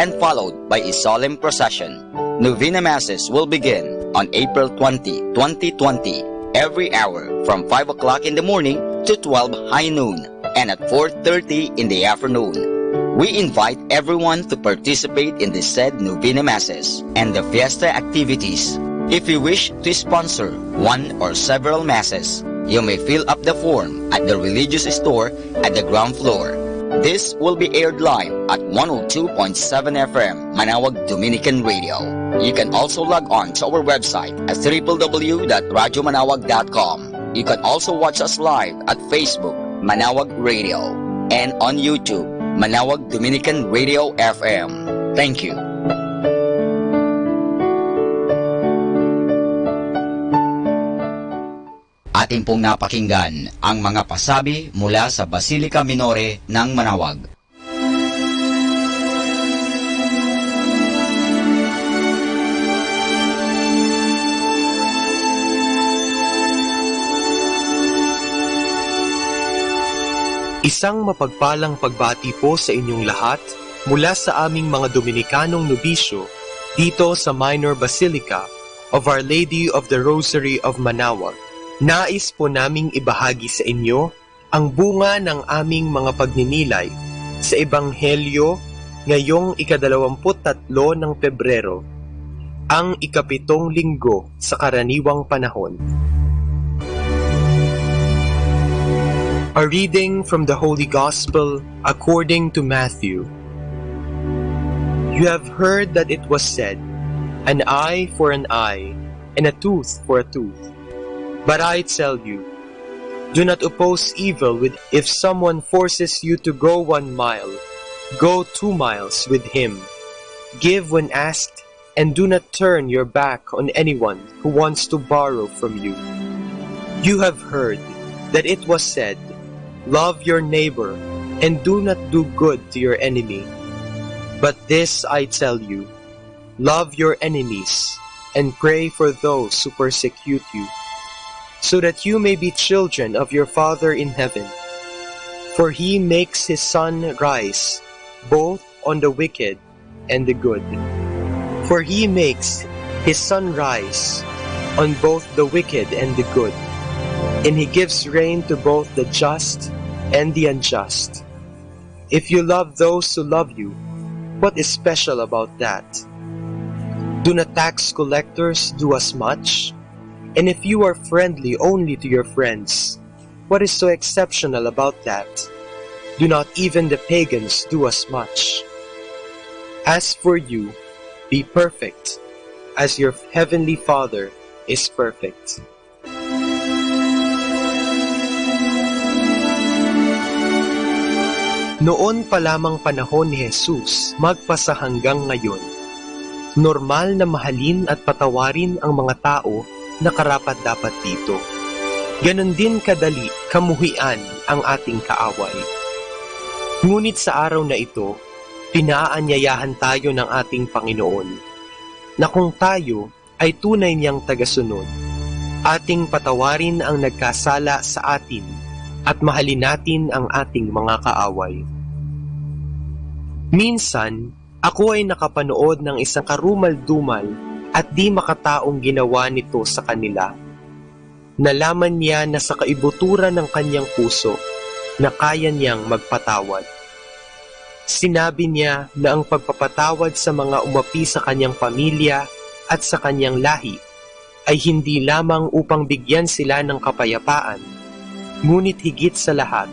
and followed by a solemn procession. Novena Masses will begin on April 20, 2020, every hour from 5 o'clock in the morning to 12 high noon and at 4:30 in the afternoon. We invite everyone to participate in the said Novena Masses and the Fiesta activities. If you wish to sponsor one or several Masses, you may fill up the form at the religious store at the ground floor. This will be aired live at 102.7 FM Manaoag Dominican Radio. You can also log on to our website at www.radyomanawag.com. You can also watch us live at Facebook, Manaoag Radio, and on YouTube, Manaoag Dominican Radio FM. Thank you. Ating pong napakinggan ang mga pasabi mula sa Basilica Minore ng Manaoag. Isang mapagpalang pagbati po sa inyong lahat mula sa aming mga Dominikanong nobisyo dito sa Minor Basilica of Our Lady of the Rosary of Manaoag. Nais po naming ibahagi sa inyo ang bunga ng aming mga pagninilay sa Ebanghelyo ngayong ika-23 ng Pebrero, ang ika-7 linggo sa karaniwang panahon. A reading from the Holy Gospel according to Matthew. You have heard that it was said, an eye for an eye, and a tooth for a tooth. But I tell you, do not oppose evil if someone forces you to go 1 mile, go 2 miles with him. Give when asked, and do not turn your back on anyone who wants to borrow from you. You have heard that it was said, love your neighbor, and do not do good to your enemy. But this I tell you, love your enemies, and pray for those who persecute you, so that you may be children of your Father in heaven. For he makes his sun rise both on the wicked and the good. For he makes his sun rise on both the wicked and the good, and he gives rain to both the just and the unjust. If you love those who love you, what is special about that? Do not tax collectors do as much? And if you are friendly only to your friends, what is so exceptional about that? Do not even the pagans do as much? As for you, be perfect, as your heavenly Father is perfect. Noon pa lamang panahon ni Jesus, magpasa hanggang ngayon, normal na mahalin at patawarin ang mga tao na karapat-dapat dito. Ganon din kadali kamuhian ang ating kaaway. Ngunit sa araw na ito, pinaanyayahan tayo ng ating Panginoon na kung tayo ay tunay niyang tagasunod, ating patawarin ang nagkasala sa atin at mahalin natin ang ating mga kaaway. Minsan, ako ay nakapanood ng isang karumal-dumal at di makataong ginawa nito sa kanila. Nalaman niya na sa kaibuturan ng kanyang puso na kaya niyang magpatawad. Sinabi niya na ang pagpapatawad sa mga umapi sa kanyang pamilya at sa kanyang lahi ay hindi lamang upang bigyan sila ng kapayapaan, ngunit higit sa lahat,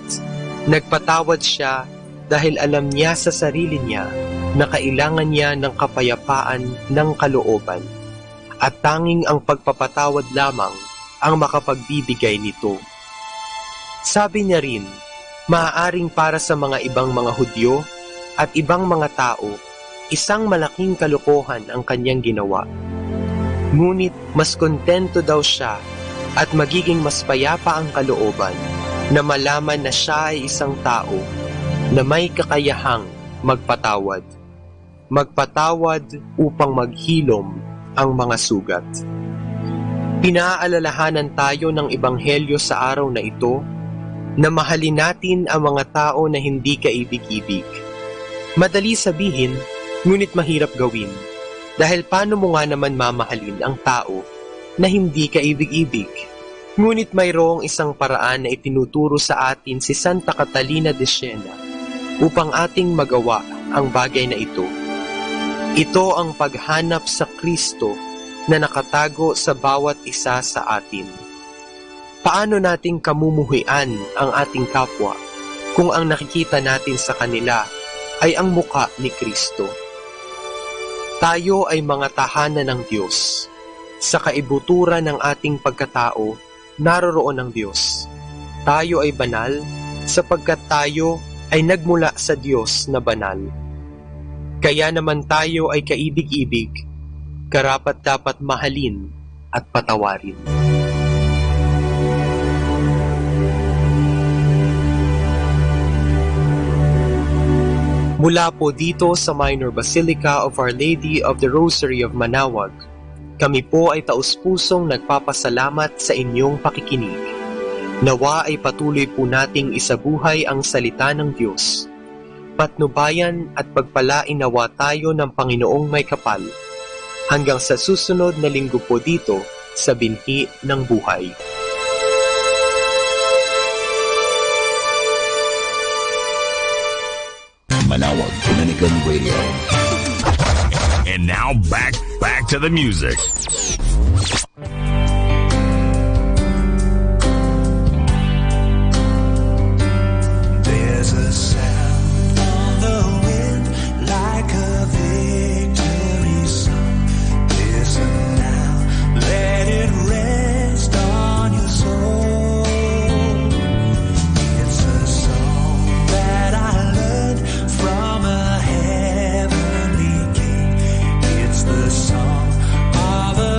nagpatawad siya dahil alam niya sa sarili niya na kailangan niya ng kapayapaan ng kalooban, at tanging ang pagpapatawad lamang ang makapagbibigay nito. Sabi niya rin, maaaring para sa mga ibang mga Hudyo at ibang mga tao, isang malaking kalokohan ang kanyang ginawa. Ngunit mas kontento daw siya at magiging mas payapa ang kalooban na malaman na siya ay isang tao na may kakayahang magpatawad. Magpatawad upang maghilom ang mga sugat. Pinaalalahanan tayo ng Ebanghelyo sa araw na ito na mahalin natin ang mga tao na hindi kaibig-ibig. Madali sabihin, Ngunit mahirap gawin, dahil paano mo nga naman mamahalin ang tao na hindi kaibig-ibig? Ngunit mayroong isang paraan na itinuturo sa atin si Santa Catalina de Siena upang ating magawa ang bagay na ito. Ito ang paghanap sa Kristo na nakatago sa bawat isa sa atin. Paano nating kamumuhian ang ating kapwa kung ang nakikita natin sa kanila ay ang muka ni Kristo? Tayo ay mga tahanan ng Diyos. Sa kaibuturan ng ating pagkatao, naroroon ang Diyos. Tayo ay banal sapagkat tayo ay nagmula sa Diyos na banal. Kaya naman tayo ay kaibig-ibig, karapat-dapat mahalin at patawarin. Mula po dito sa Minor Basilica of Our Lady of the Rosary of Manaoag, kami po ay taus-pusong nagpapasalamat sa inyong pakikinig. Nawa ay patuloy po nating isabuhay ang salita ng Diyos. Patnubayan at pagpalain nawa tayo ng Panginoong may kapal. Hanggang sa susunod na linggo po dito sa Binhi ng Buhay. Manaoag, Dominican Radio. And now back to the music. There's a sound on the wind like a victory song. Listen now, let it rest on your soul. It's a song that I learned from a heavenly king. It's the song of a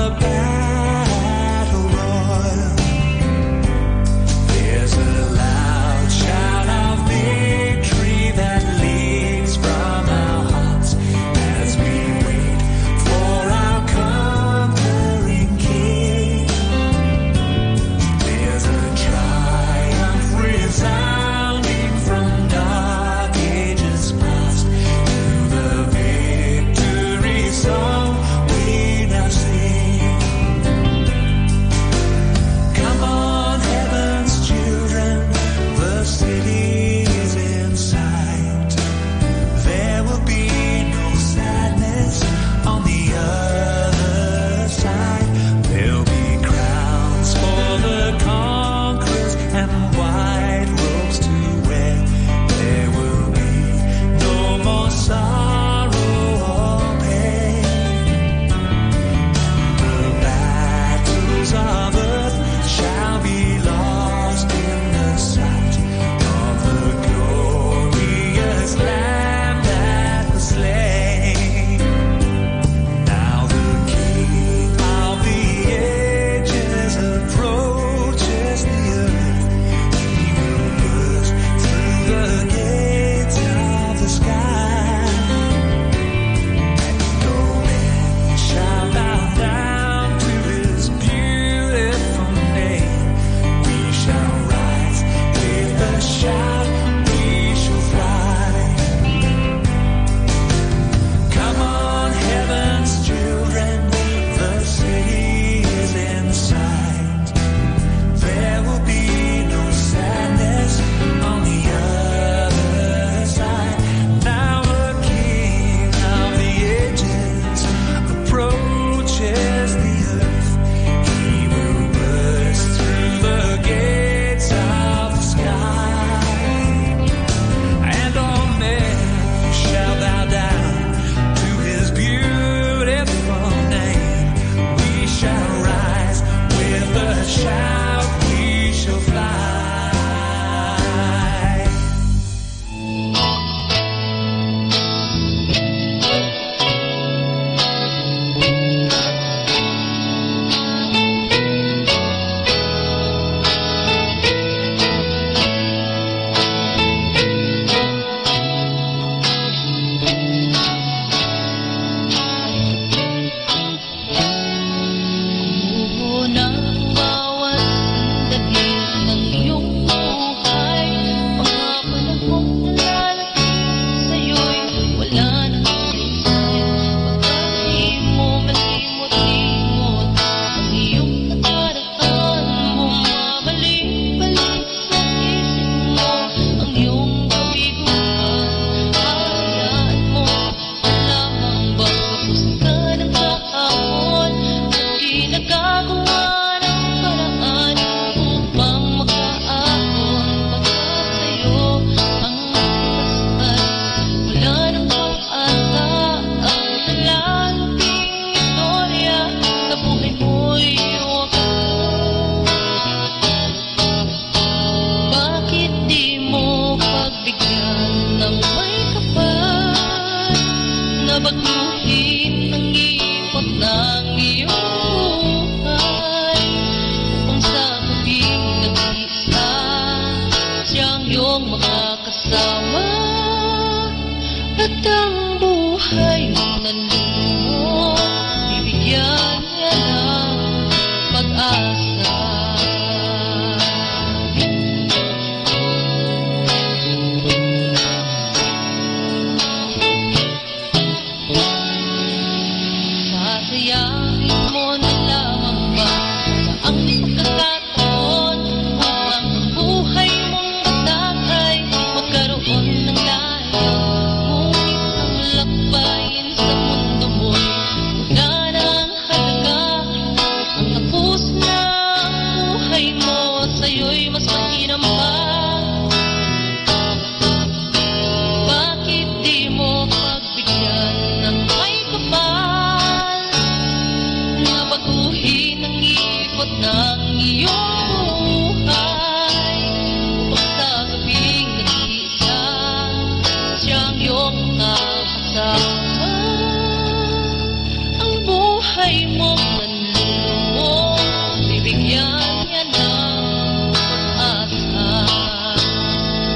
baguhin ang ikot ng iyong buhay, upang sa gabing nag-iisa siyang iyong makakasama, at ang buhay mong nanlumo bibigyan niya ng pag-asa. Sasayahin mo na lamang ba ang pagkakataon upang ang buhay mong batang ay magkaroon ng layo? Ngunit ang lakbayin sa mundo mo'y wala ng halaga. Ang tapos na ang buhay mo, sa'yo'y mas mainam pa. Bakit di mo pagbigyan ng may kapal na baguhin ang ikot ng iyong buhay, upang sa gabing nag-iisa siyang iyong makakasama, ang buhay mong nanlumo bibigyan niya ng pag-asa.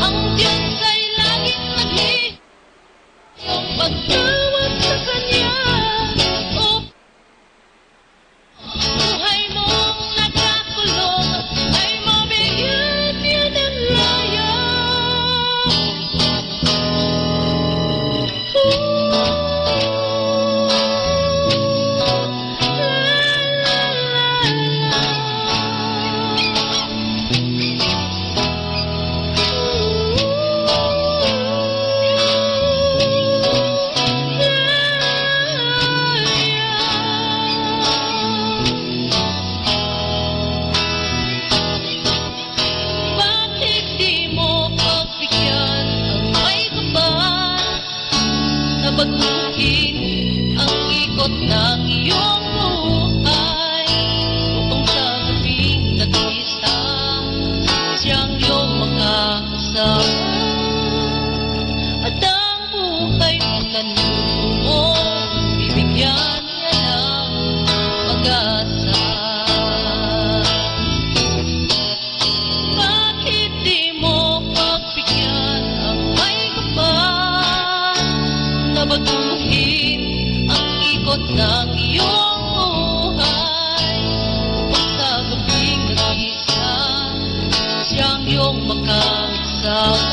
Ang Diyos ay laging naghihintay pagtawag sa Kanya. O buhay mong nagkakulong ay mabigyan niya ng laya. Bakit di mo pagbigyan ang may kapal na baguhin ang ikot ng iyong buhay, upang sa gabing nag-iisa siyang iyong makakasama, at ang buhay mong nanlumo bibigyan niya ng pag-asa. Bakit di mo pagbigyan ang may kapal na baguhin ang ikot ng iyong buhay, upang sa gabing nag-iisa siyang iyong makakasama,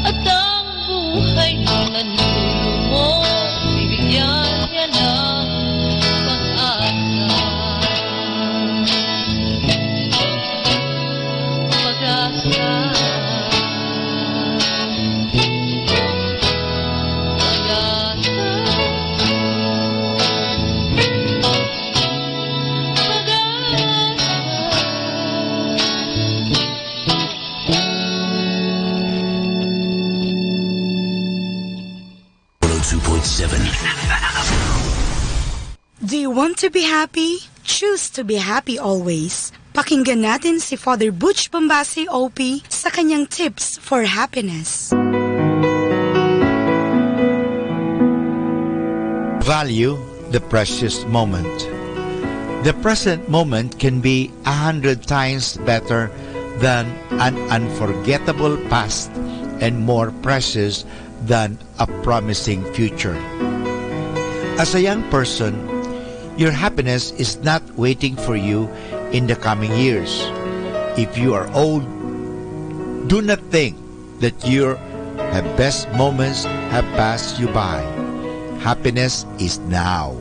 at ang buhay mong nanlumo bibigyan niya ng pag-asa. Pag-asa, Do you want to be happy? Choose to be happy always. Pakinggan natin si Father Butch Bombasi OP sa kanyang tips for happiness. Value the precious moment. The present moment can be 100 times better than an unforgettable past and more precious than a promising future. As a young person, your happiness is not waiting for you in the coming years. If you are old, do not think that your best moments have passed you by. Happiness is now.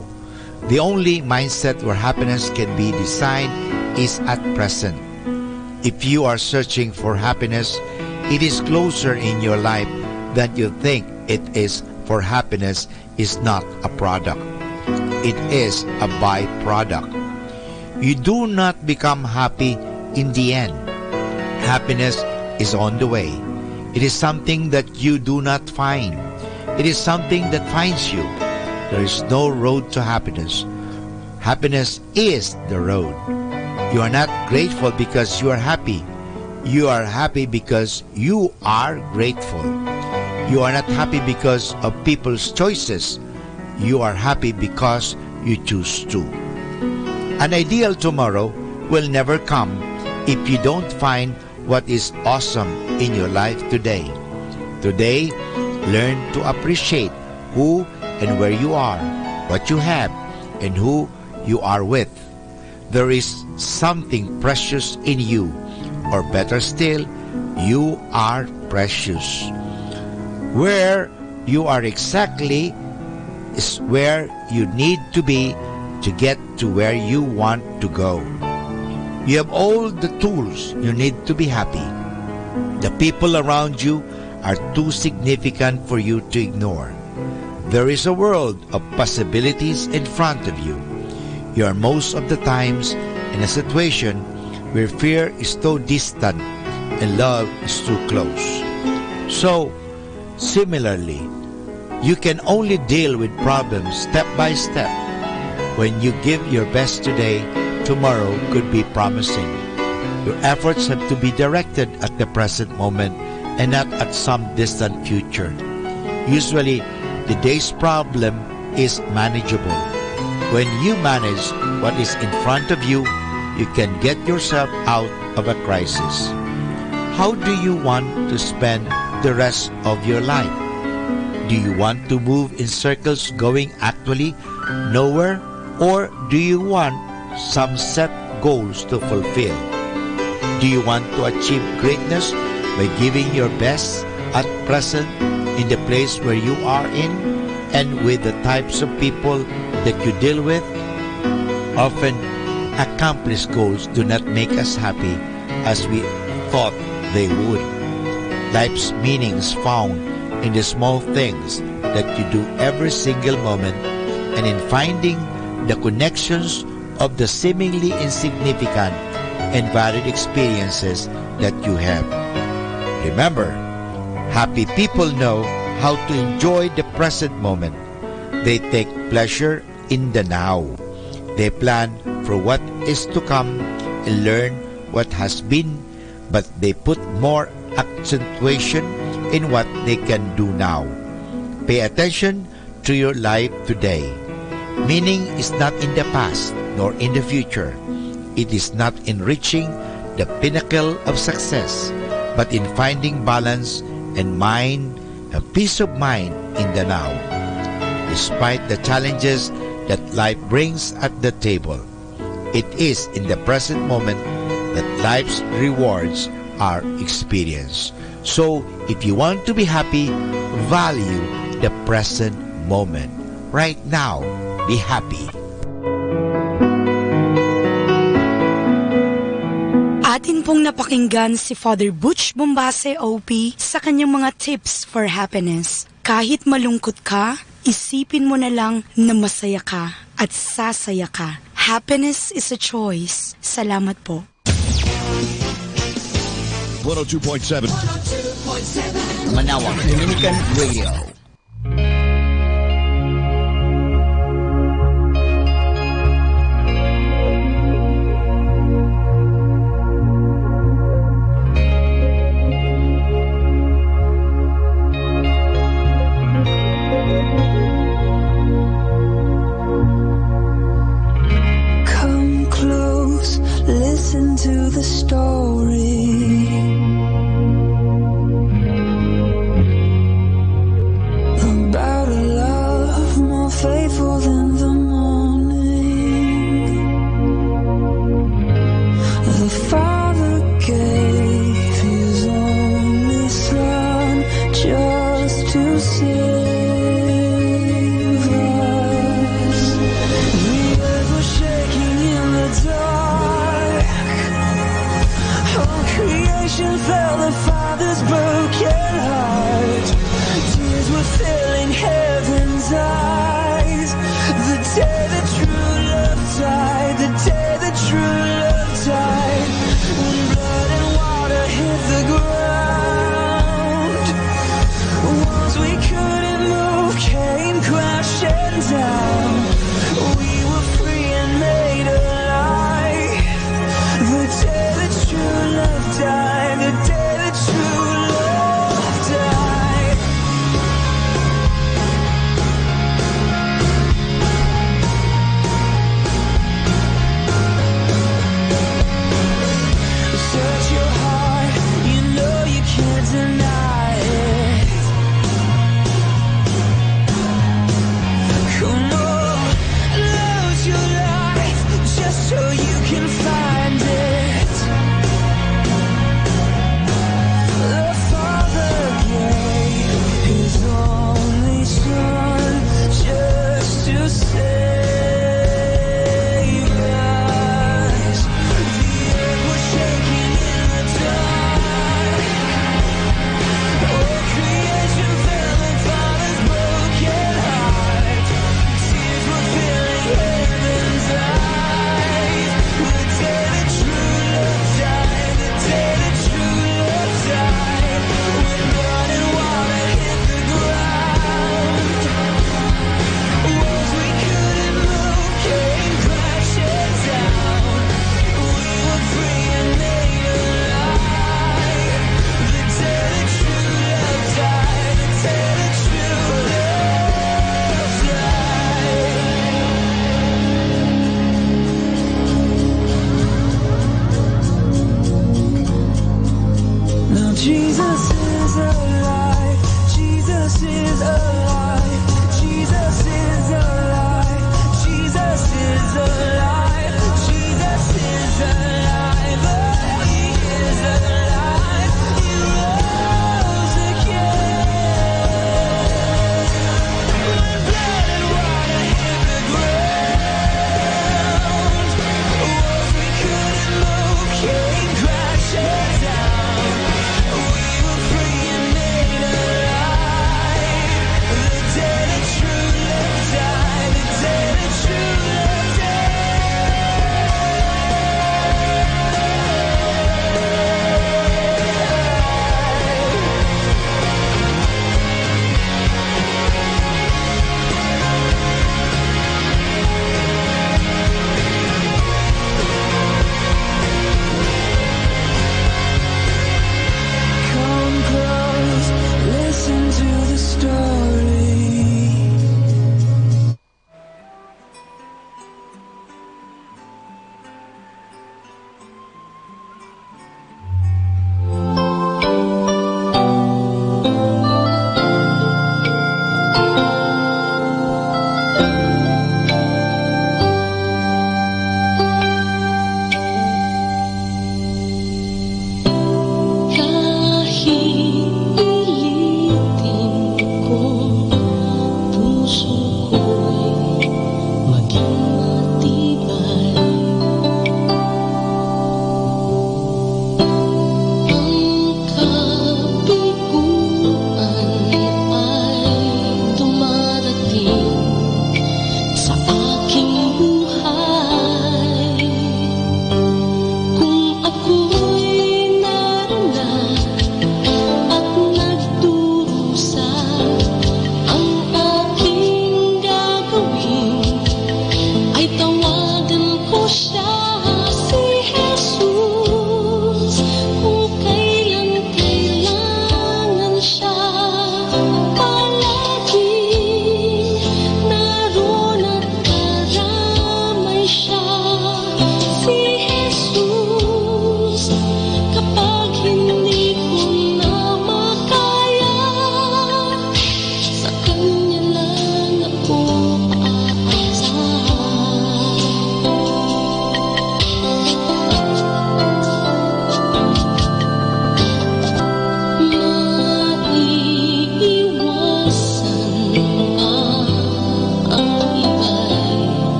The only mindset where happiness can be designed is at present. If you are searching for happiness, it is closer in your life than you think it is, for happiness is not a product. It is a byproduct. You do not become happy in the end. Happiness is on the way. It is something that you do not find. It is something that finds you. There is no road to happiness. Happiness is the road. You are not grateful because you are happy. You are happy because you are grateful. You are not happy because of people's choices. You are happy because you choose to. An ideal tomorrow will never come if you don't find what is awesome in your life today. Today, learn to appreciate who and where you are, what you have, and who you are with. There is something precious in you, or better still, you are precious. Where you are exactly is where you need to be to get to where you want to go. You have all the tools you need to be happy. The people around you are too significant for you to ignore. There is a world of possibilities in front of you. You are most of the times in a situation where fear is too distant and love is too close. So, similarly, you can only deal with problems step by step. When you give your best today, tomorrow could be promising. Your efforts have to be directed at the present moment and not at some distant future. Usually, the day's problem is manageable. When you manage what is in front of you, you can get yourself out of a crisis. How do you want to spend the rest of your life? Do you want to move in circles going actually nowhere? Or do you want some set goals to fulfill? Do you want to achieve greatness by giving your best at present in the place where you are in and with the types of people that you deal with? Often, accomplished goals do not make us happy as we thought they would. Life's meaning is found in the small things that you do every single moment and in finding the connections of the seemingly insignificant and varied experiences that you have. Remember, happy people know how to enjoy the present moment. They take pleasure in the now. They plan for what is to come and learn what has been, but they put more accentuation in what they can do now. Pay attention to your life today. Meaning is not in the past nor in the future. It is not in reaching the pinnacle of success, but in finding balance and a peace of mind in the now. Despite the challenges that life brings at the table, it is in the present moment that life's rewards are experienced. So, if you want to be happy, value the present moment. Right now, be happy. Atin pong napakinggan si Father Butch Bombase OP sa kanyang mga tips for happiness. Kahit malungkot ka, isipin mo na lang na masaya ka at sasaya ka. Happiness is a choice. Salamat po. 102.7 Manaoag, Dominican Radio. Come close, listen to the story. About a love more faithful than the morning. The Father gave His only Son just to save us. The earth was shaking in the dark. All creation felt the Father's broken heart. Tears were filling heaven's eyes. The day that true love died, the day that true love died. When blood and water hit the ground, walls we couldn't move came crashing down. We were free and made alive. The day that true love died, the day that true love died.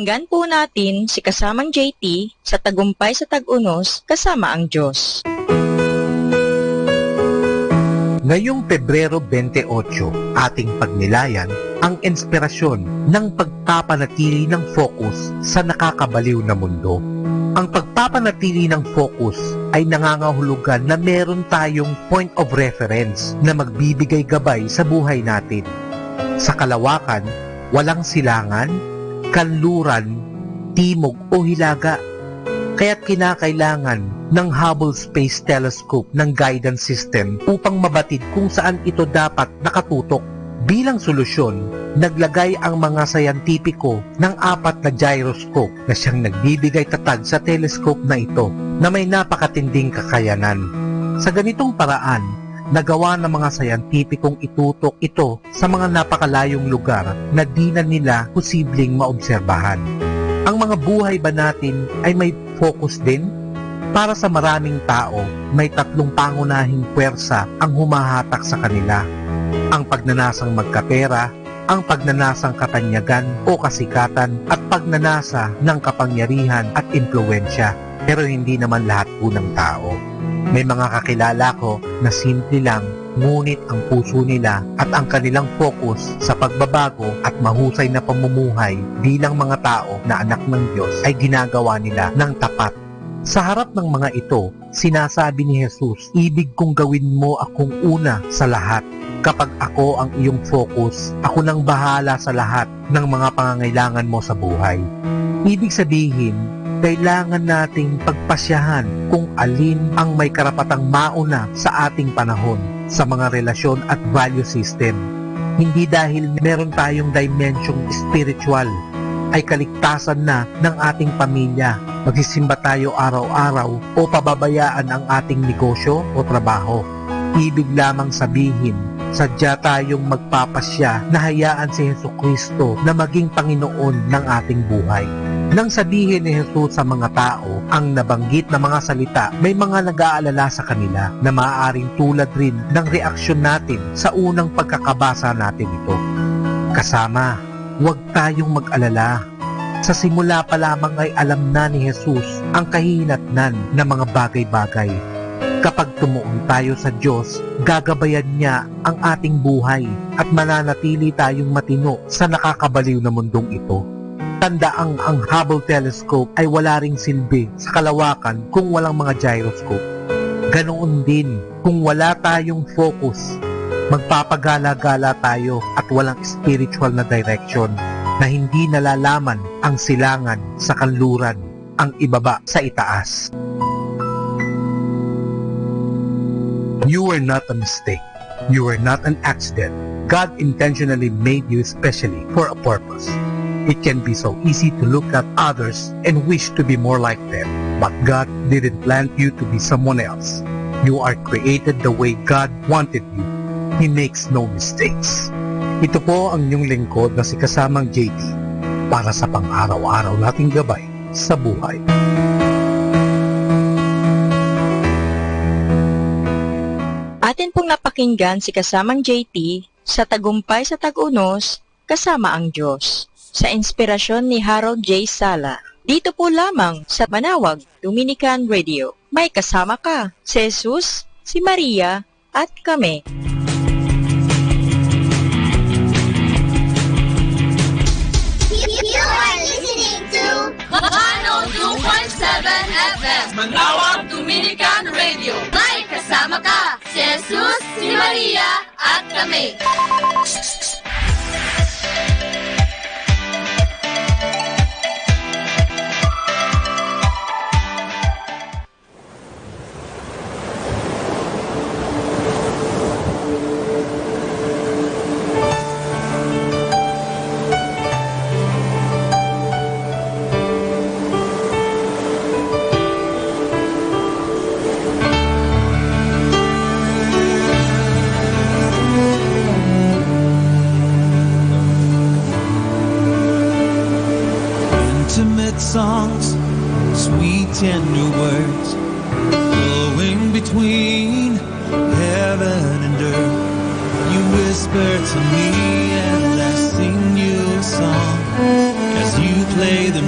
Pakinggan po natin si kasamang JT sa Tagumpay sa Tag-Unos kasama ang Diyos. Ngayong Pebrero 28, ating pagnilayan ang inspirasyon ng pagpapanatili ng focus sa nakakabaliw na mundo. Ang pagpapanatili ng focus ay nangangahulugan na meron tayong point of reference na magbibigay gabay sa buhay natin. Sa kalawakan, walang silangan, kanluran, timog o hilaga. Kaya't kinakailangan ng Hubble Space Telescope ng guidance system upang mabatid kung saan ito dapat nakatutok. Bilang solusyon, naglagay ang mga sayantipiko ng 4 na gyroscope na siyang nagbibigay tatag sa telescope na ito na may napakatinding kakayanan. Sa ganitong paraan, nagawa ng mga sayantipikong itutok ito sa mga napakalayong lugar na di na nila posibleng maobserbahan. Ang mga buhay ba natin ay may focus din? Para sa maraming tao, may 3 pangunahing puwersa ang humahatak sa kanila. Ang pagnanasang magkapera, ang pagnanasang katanyagan o kasikatan at pagnanasa ng kapangyarihan at impluwensya. Pero hindi naman lahat po ng tao. May mga kakilala ko na simple lang, ngunit ang puso nila at ang kanilang focus sa pagbabago at mahusay na pamumuhay bilang mga tao na anak ng Diyos ay ginagawa nila ng tapat. Sa harap ng mga ito, sinasabi ni Jesus, ibig kong gawin mo akong una sa lahat. Kapag ako ang iyong focus, ako nang bahala sa lahat ng mga pangangailangan mo sa buhay. Ibig sabihin, kailangan nating pagpasyahan kung alin ang may karapatang mauna sa ating panahon sa mga relasyon at value system. Hindi dahil meron tayong dimensyong spiritual ay kaligtasan na ng ating pamilya. Magsisimba tayo araw-araw o pababayaan ang ating negosyo o trabaho. Ibig lamang sabihin, sadya tayong magpapasya na hayaan si Jesucristo na maging Panginoon ng ating buhay. Nang sabihin ni Jesus sa mga tao ang nabanggit na mga salita, may mga nag-aalala sa kanila na maaaring tulad rin ng reaksyon natin sa unang pagkakabasa natin ito. Kasama, huwag tayong mag-alala. Sa simula pa lamang ay alam na ni Jesus ang kahihinatnan ng mga bagay-bagay. Kapag tumuon tayo sa Diyos, gagabayan niya ang ating buhay at mananatili tayong matino sa nakakabaliw na mundong ito. Tandaang ang Hubble Telescope ay wala ring silbi sa kalawakan kung walang mga gyroscope. Ganoon din kung wala tayong focus, magpapagala-gala tayo at walang spiritual na direction na hindi nalalaman ang silangan sa kanluran, ang ibaba sa itaas. You are not a mistake. You are not an accident. God intentionally made you specially for a purpose. It can be so easy to look at others and wish to be more like them. But God didn't plan you to be someone else. You are created the way God wanted you. He makes no mistakes. Ito po ang inyong lingkod na si kasamang JT para sa pang-araw-araw nating gabay sa buhay. Atin pong napakinggan si kasamang JT sa Tagumpay sa Tag-Unos kasama ang Diyos. Sa inspirasyon ni Harold J. Sala. Dito po lamang sa Manaoag, Dominican Radio. May kasama ka, si Jesus, si Maria, at kami. You are listening to 102.7 FM Manaoag, Dominican Radio. May kasama ka, si Jesus, si Maria, at kami. Songs, sweet tender words, flowing between heaven and earth. You whisper to me and I sing you a song as you play the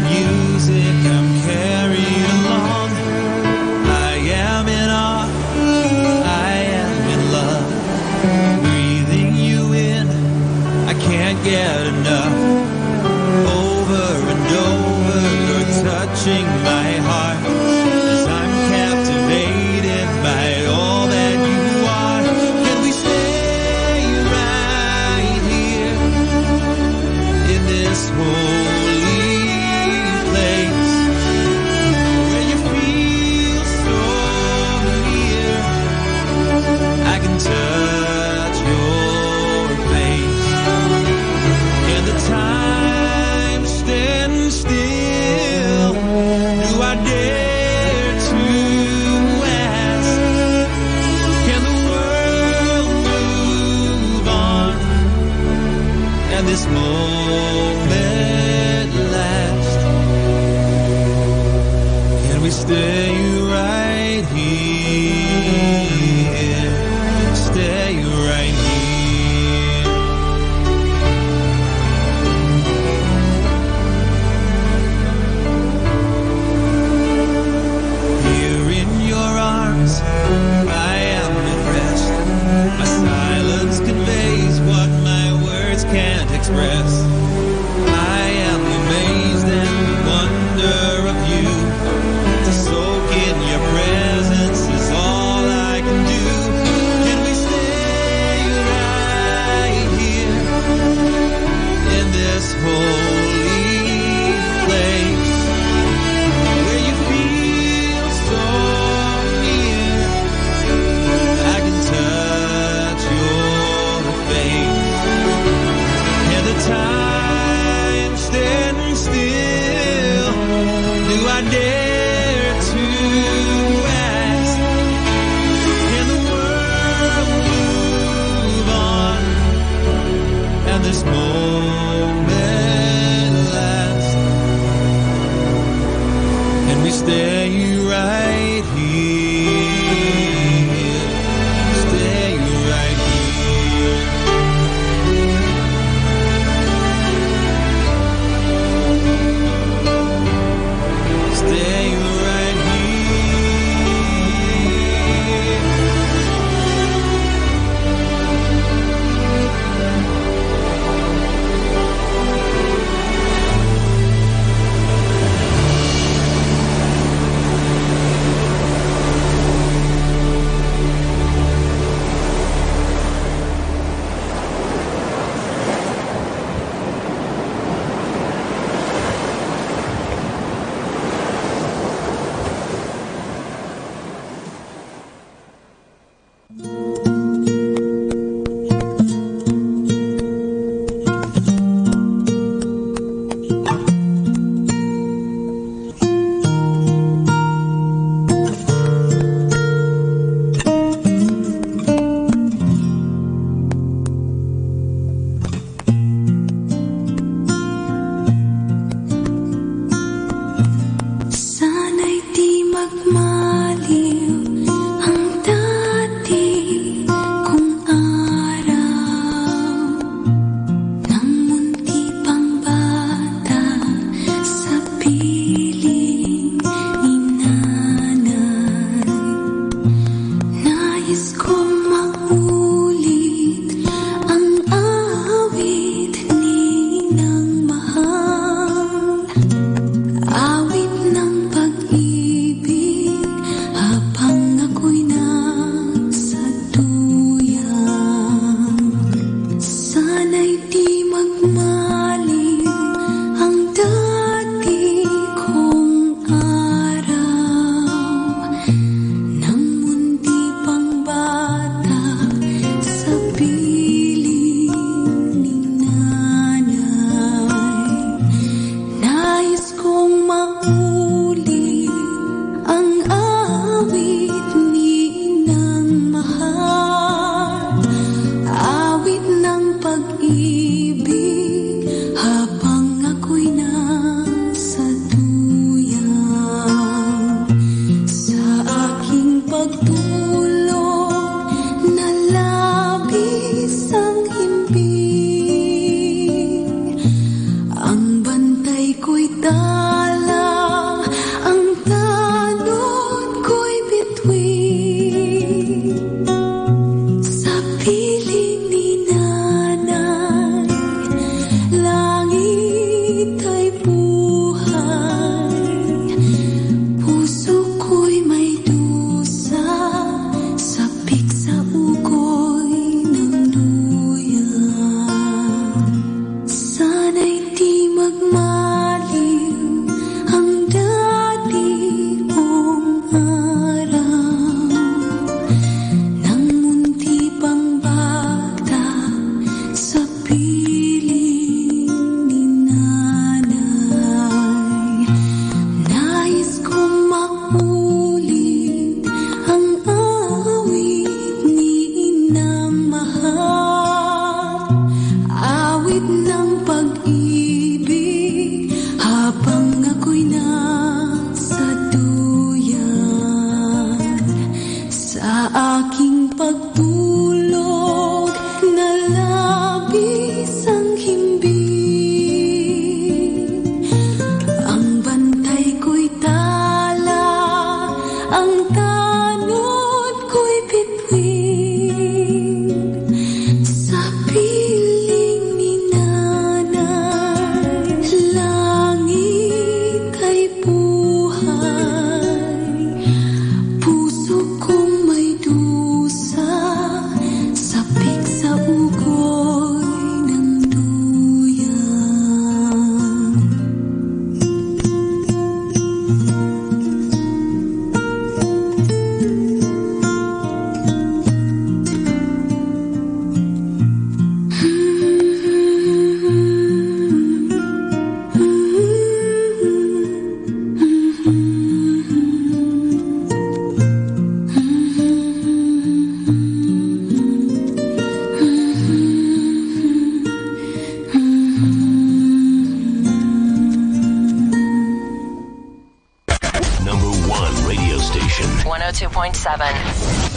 102.7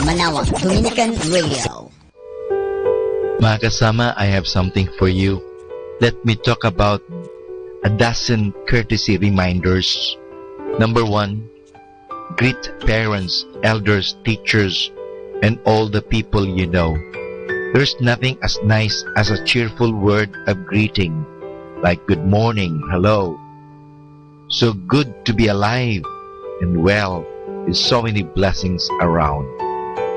Manaoag, Dominican Radio. Mga kasama, I have something for you. Let me talk about a dozen courtesy reminders. Number 1, greet parents, elders, teachers, and all the people you know. There's nothing as nice as a cheerful word of greeting, like good morning, hello. So good to be alive and well, with so many blessings around.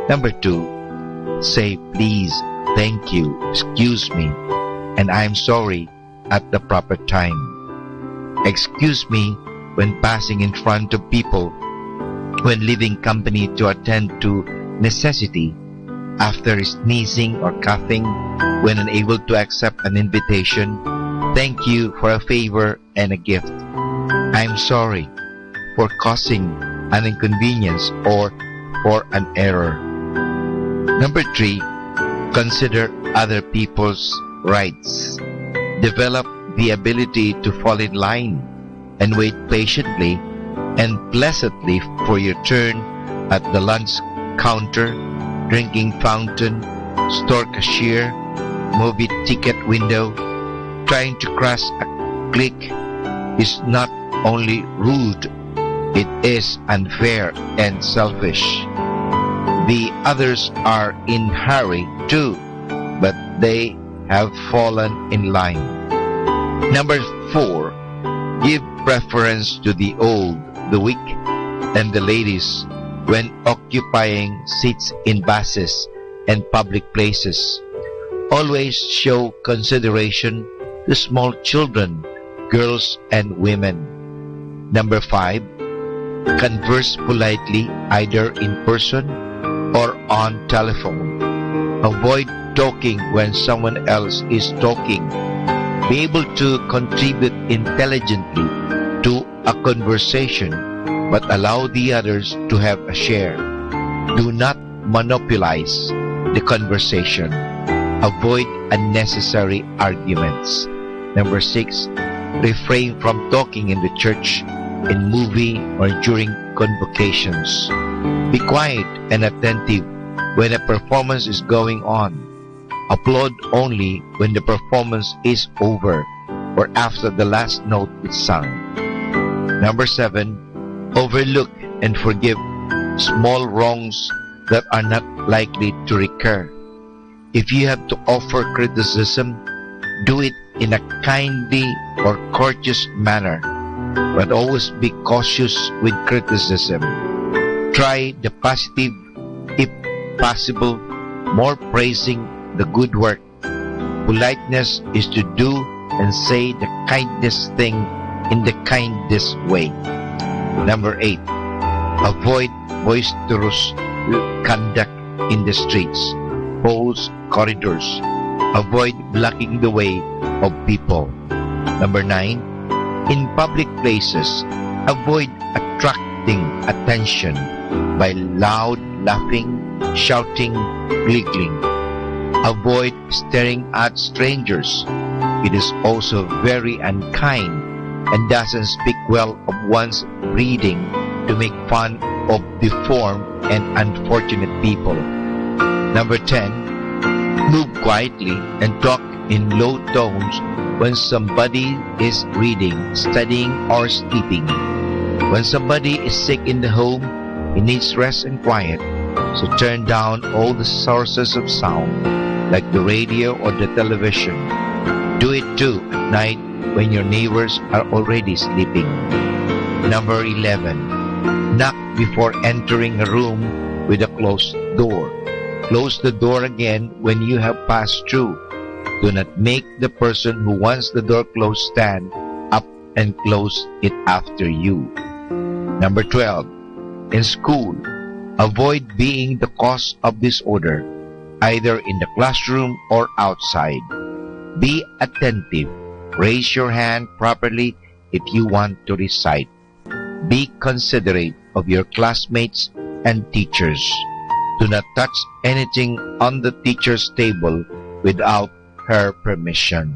Number 2, say please, thank you, excuse me, and I'm sorry at the proper time. Excuse me when passing in front of people, when leaving company to attend to necessity, after sneezing or coughing, when unable to accept an invitation. Thank you for a favor and a gift. I'm sorry for causing an inconvenience or for an error. Number 3, consider other people's rights. Develop the ability to fall in line and wait patiently and pleasantly for your turn at the lunch counter, drinking fountain, store cashier, movie ticket window. Trying to cross a click is not only rude, it is unfair and selfish. The others are in hurry too, but they have fallen in line. Number 4, give preference to the old, the weak, and the ladies when occupying seats in buses and public places. Always show consideration to small children, girls, and women. Number 5, converse politely either in person or on telephone. Avoid talking when someone else is talking. Be able to contribute intelligently to a conversation, but allow the others to have a share. Do not monopolize the conversation. Avoid unnecessary arguments. Number 6, refrain from talking in the church, in movie, or during convocations. Be quiet and attentive when a performance is going on. Applaud only when the performance is over or after the last note is sung. Number 7, overlook and forgive small wrongs that are not likely to recur. If you have to offer criticism, do it in a kindly or courteous manner, but always be cautious with criticism. Try the positive, if possible, more praising the good work. Politeness is to do and say the kindest thing in the kindest way. Number 8, avoid boisterous conduct in the streets, halls, corridors. Avoid blocking the way of people. Number 9, in public places, avoid attracting attention by loud laughing, shouting, giggling. Avoid staring at strangers. It is also very unkind and doesn't speak well of one's breeding to make fun of deformed and unfortunate people. Number 10, move quietly and talk in low tones when somebody is reading, studying, or sleeping. When somebody is sick in the home, he needs rest and quiet, so turn down all the sources of sound, like the radio or the television. Do it too at night when your neighbors are already sleeping. Number 11, knock before entering a room with a closed door. Close the door again when you have passed through. Do not make the person who wants the door closed stand up and close it after you. Number 12, in school, avoid being the cause of disorder, either in the classroom or outside. Be attentive. Raise your hand properly if you want to recite. Be considerate of your classmates and teachers. Do not touch anything on the teacher's table without her permission.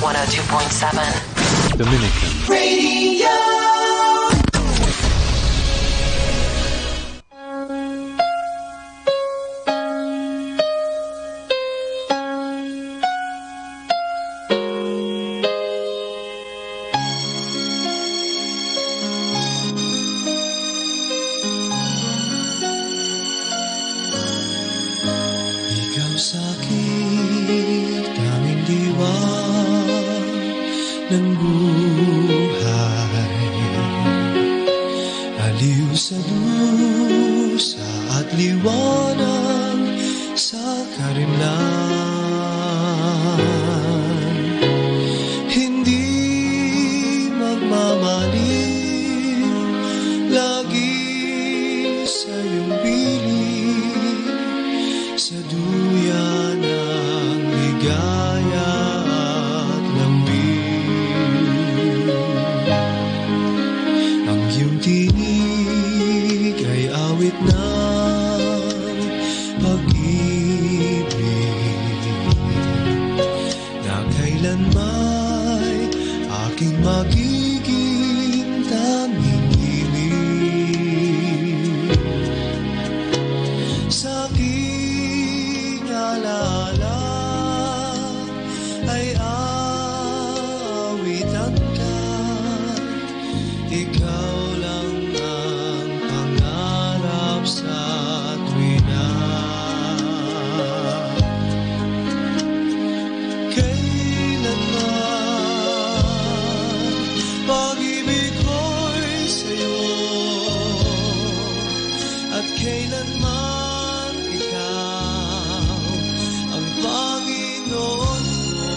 102.7 Dominican Radio. Ng buhay, aliw sa dusa at liwanag sa karimlan. Hindi magmamaliw, lagi sa iyong piling, sa duyan ng ligaya. Tinig ay awit ng pag-ibig, at kailanman ikaw ang Panginoon ko.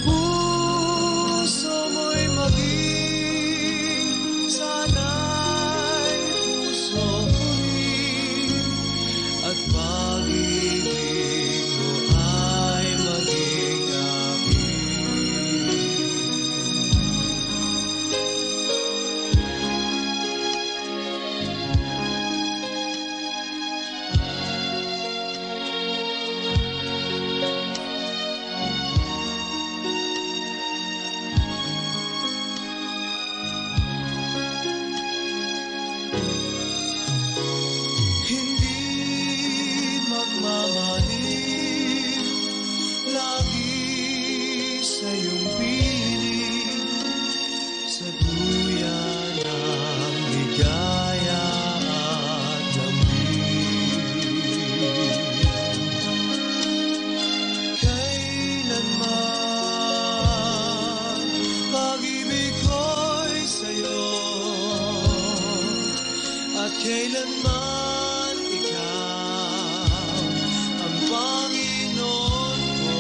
Puso mo'y maging sana'y puso ko rin, at pag-ibig mo ay maging akin. Hindi magmamalim, lagi sa iyong piling, sa duyan ng ligaya at lambing. Kailanman pag-ibig ko'y sa'yo, at kailanman ikaw ang Panginoon ko.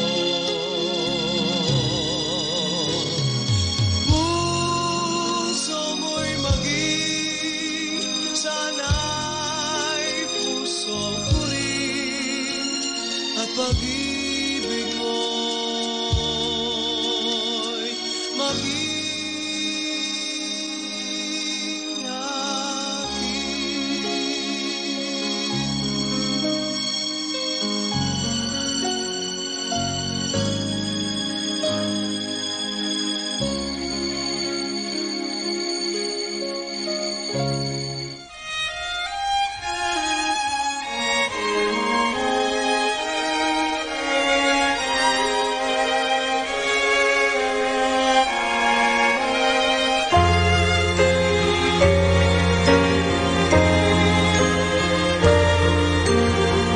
Puso mo'y maging sana'y puso ko rin, at pag-ibig mo'y maging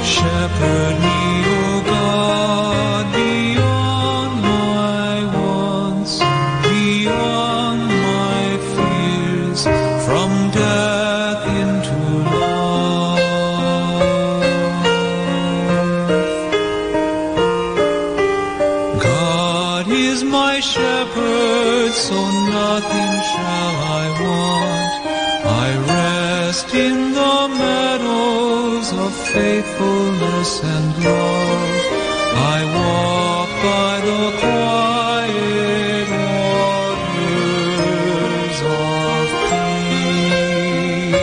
Shepherd me, O God, beyond my wants, beyond my fears, from death into life. God is my shepherd, so nothing shall I want. I rest in the meadows of faithfulness and love. I walk by the quiet waters of peace.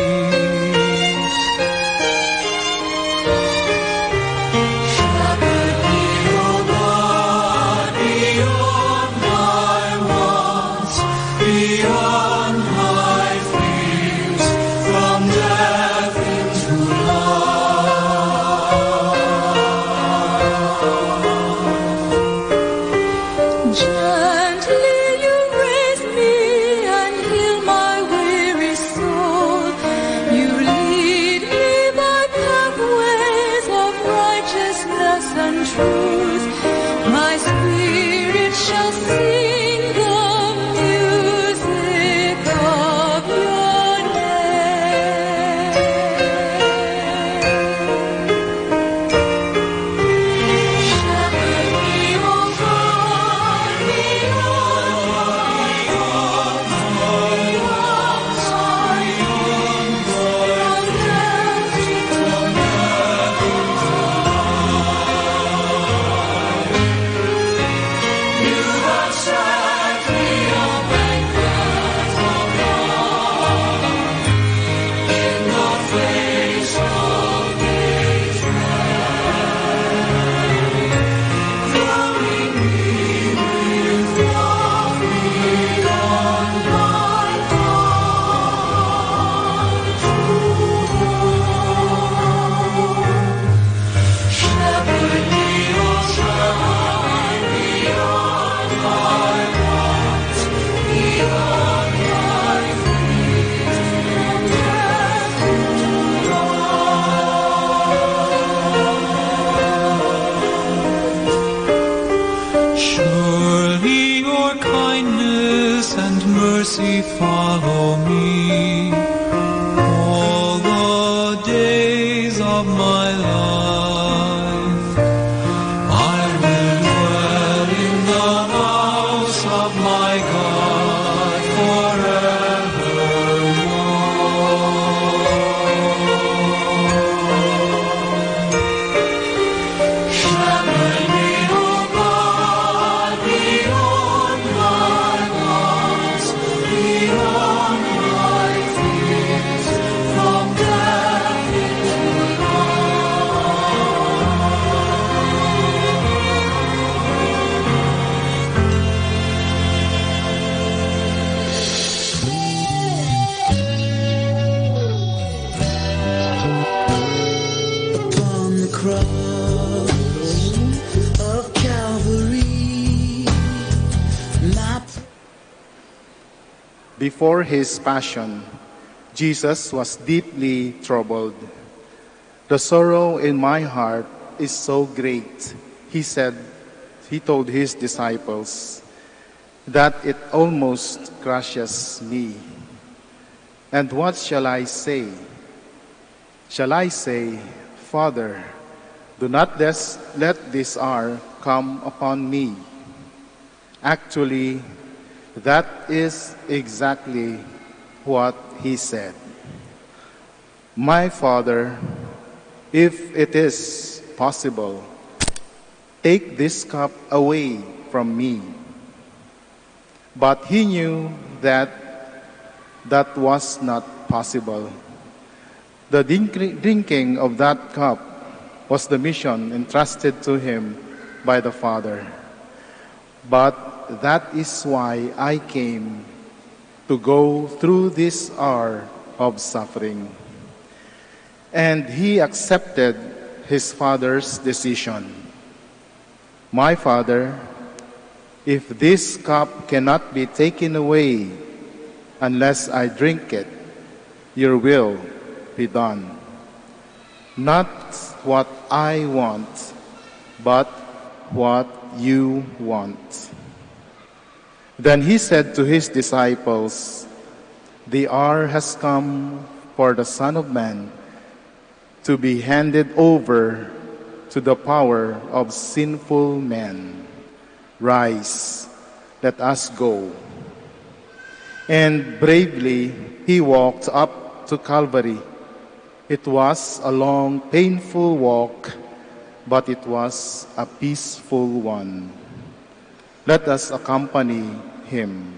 Shepherd me, O God, beyond my wants, beyond my fears, from death into life. Before his passion, Jesus was deeply troubled. The sorrow in my heart is so great, he told his disciples, that it almost crushes me. And what shall I say? Shall I say, Father, do not let this hour come upon me? Actually, that is exactly what he said. My Father, if it is possible, take this cup away from me. But he knew that that was not possible. The drinking of that cup was the mission entrusted to him by the Father. But that is why I came, to go through this hour of suffering. And he accepted his Father's decision. My Father, if this cup cannot be taken away unless I drink it, your will be done. Not what I want, but what you want. Then he said to his disciples, the hour has come for the Son of Man to be handed over to the power of sinful men. Rise, let us go. And bravely he walked up to Calvary. It was a long, painful walk, but it was a peaceful one. Let us accompany him.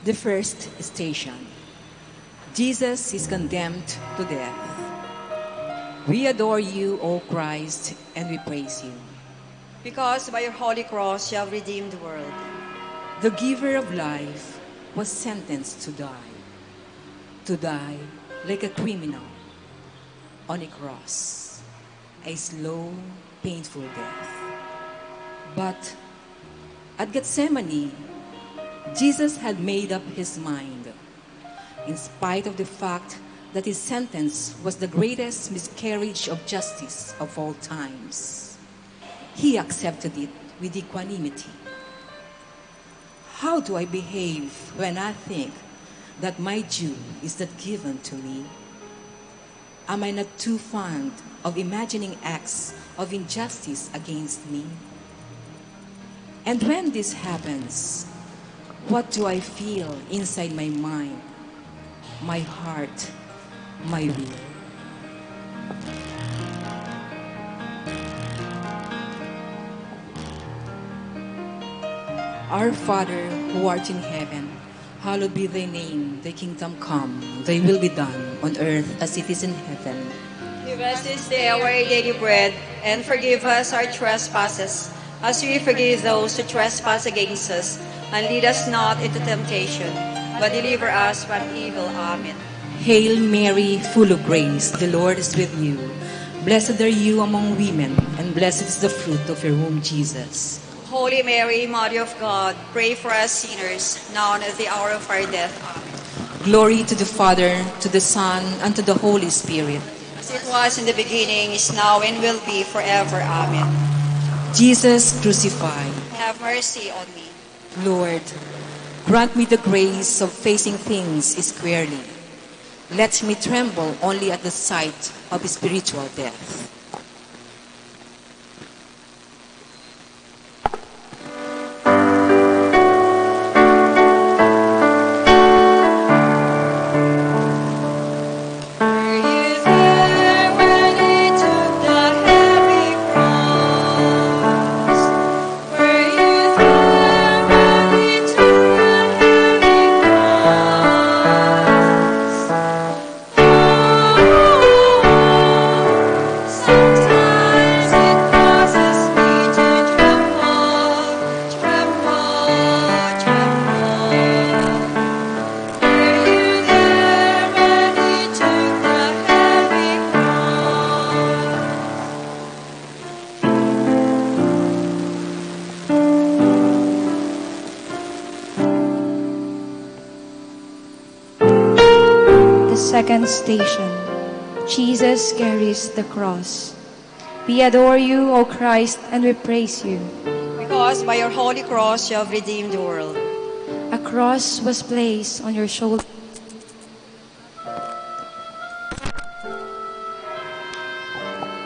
The first station. Jesus is condemned to death. We adore you, O Christ, and we praise you. Because by your holy cross you have redeemed the world. The giver of life was sentenced to die like a criminal on a cross, a slow, painful death. But at Gethsemane, Jesus had made up his mind. In spite of the fact that his sentence was the greatest miscarriage of justice of all times, he accepted it with equanimity. How do I behave when I think that my due is not given to me? Am I not too fond of imagining acts of injustice against me? And when this happens, what do I feel inside my mind, my heart, my will? Our Father, who art in heaven, hallowed be thy name. Thy kingdom come, thy will be done on earth as it is in heaven. Give us this day our daily bread, and forgive us our trespasses, as we forgive those who trespass against us. And lead us not into temptation, but deliver us from evil. Amen. Hail Mary, full of grace, the Lord is with you. Blessed are you among women, and blessed is the fruit of your womb, Jesus. Holy Mary, Mother of God, pray for us sinners, now and at the hour of our death. Amen. Glory to the Father, to the Son, and to the Holy Spirit. As it was in the beginning, is now, and will be forever. Amen. Jesus crucified. Have mercy on me. Lord, grant me the grace of facing things squarely. Let me tremble only at the sight of spiritual death. Second station. Jesus carries the cross. We adore you, O Christ, and we praise you. Because by your holy cross you have redeemed the world. A cross was placed on your shoulder.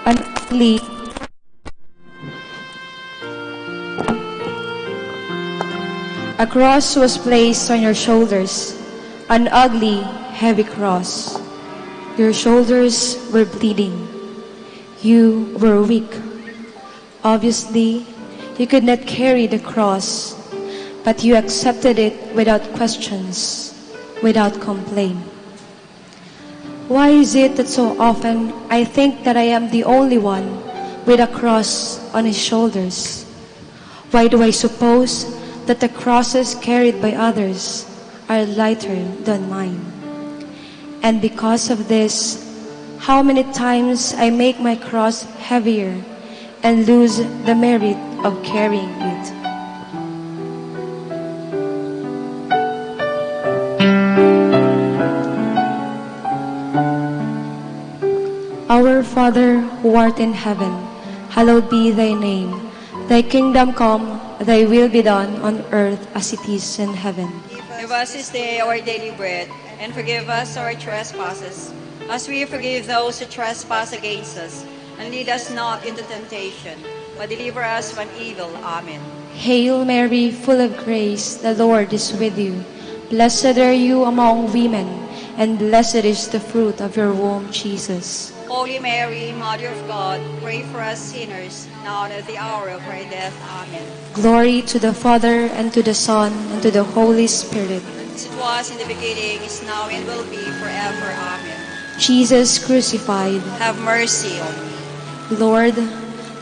An ugly A cross was placed on your shoulders, an ugly, heavy cross. Your shoulders were bleeding. You were weak. Obviously, you could not carry the cross, but you accepted it without questions, without complaint. Why is it that so often I think that I am the only one with a cross on his shoulders? Why do I suppose that the crosses carried by others are lighter than mine? And because of this, how many times I make my cross heavier and lose the merit of carrying it. Our Father, who art in heaven, hallowed be thy name. Thy kingdom come, thy will be done on earth as it is in heaven. Give us this day our daily bread, and forgive us our trespasses, as we forgive those who trespass against us. And lead us not into temptation, but deliver us from evil. Amen. Hail Mary, full of grace, the Lord is with you. Blessed are you among women, and blessed is the fruit of your womb, Jesus. Holy Mary, Mother of God, pray for us sinners, now and at the hour of our death. Amen. Glory to the Father, and to the Son, and to the Holy Spirit. as it was in the beginning, is now, and will be forever. Amen. Jesus crucified, Have mercy on me. Lord,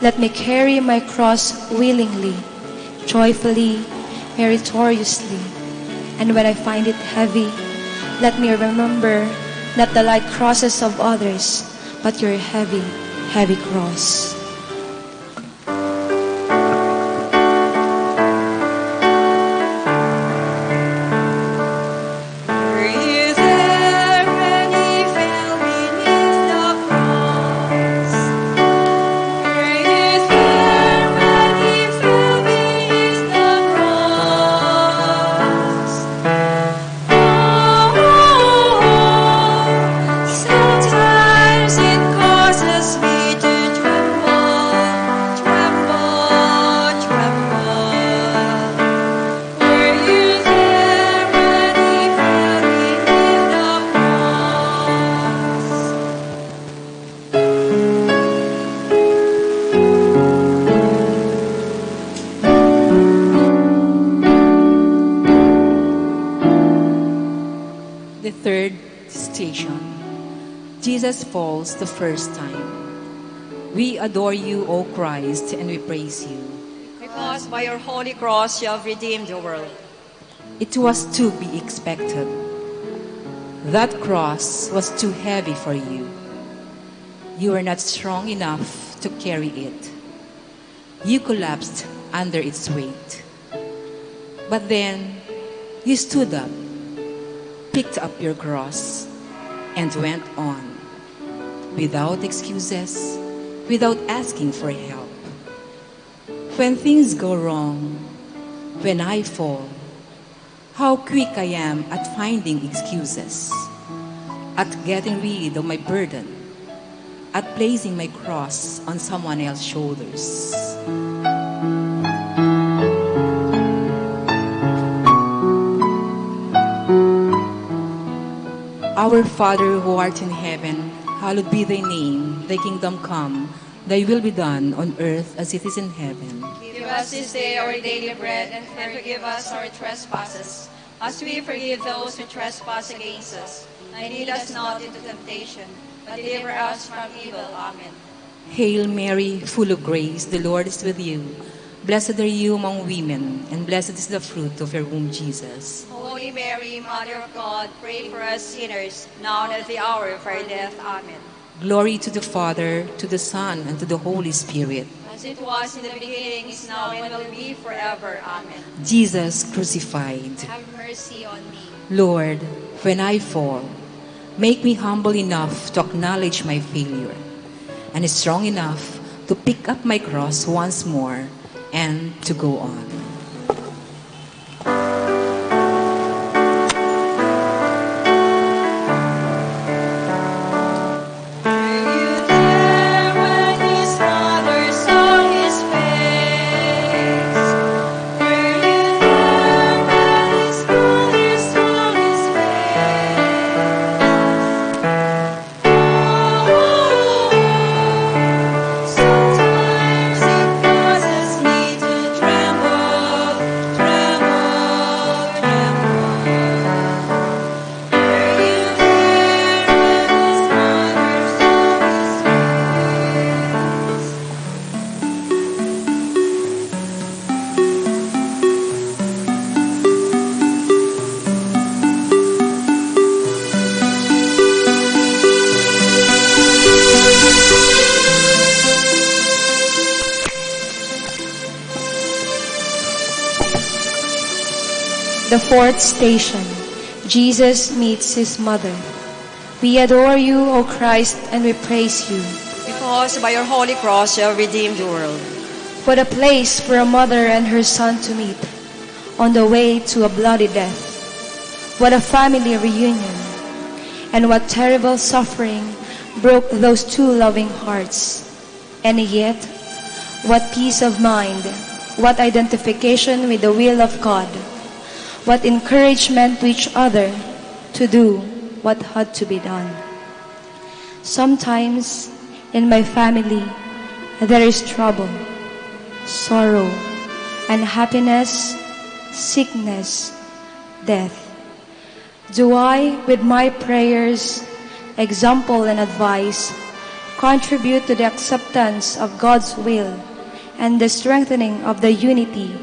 let me carry my cross willingly, joyfully, meritoriously, and when I find it heavy, let me remember not the light crosses of others, but your heavy, heavy cross. Sometimes it causes me to tremble, tremble, tremble. Were you there when he fell beneath the cross? The third station. Jesus falls the first time. We adore you, O Christ, and we praise you. Because by your holy cross you have redeemed the world. It was to be expected. That cross was too heavy for you. You were not strong enough to carry it. You collapsed under its weight. But then you stood up, picked up your cross, and went on. Without excuses, without asking for help. When things go wrong, when I fall, how quick I am at finding excuses, at getting rid of my burden, at placing my cross on someone else's shoulders. Our Father who art in heaven, hallowed be thy name, thy kingdom come, thy will be done on earth as it is in heaven. Give us this day our daily bread, and forgive us our trespasses, as we forgive those who trespass against us. And lead us not into temptation, but deliver us from evil. Amen. Hail Mary, full of grace, the Lord is with you. Blessed are you among women, and blessed is the fruit of your womb, Jesus. Holy Mary, Mother of God, pray for us sinners, now and at the hour of our death. Amen. Glory to the Father, to the Son, and to the Holy Spirit. As it was in the beginning, is now, and will be forever. Amen. Jesus crucified. Have mercy on me. Lord, when I fall, make me humble enough to acknowledge my failure, and strong enough to pick up my cross once more and to go on. The fourth station. Jesus meets his mother. We adore you, O Christ, and we praise you. Because by your holy cross you have redeemed the world. What a place for a mother and her son to meet on the way to a bloody death. What a family reunion. And what terrible suffering broke those two loving hearts. And yet, what peace of mind, what identification with the will of God, what encouragement to each other to do what had to be done. Sometimes in my family there is trouble, sorrow, unhappiness, sickness, death. Do I, with my prayers, example, and advice, contribute to the acceptance of God's will and the strengthening of the unity,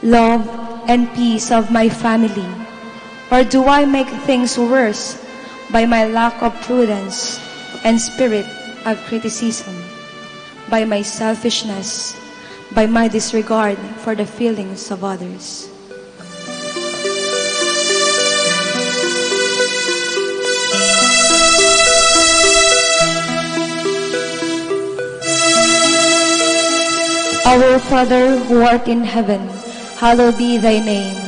love, and peace of my family? Or do I make things worse by my lack of prudence and spirit of criticism, by my selfishness, by my disregard for the feelings of others? Our Father, who art in heaven, hallowed be thy name.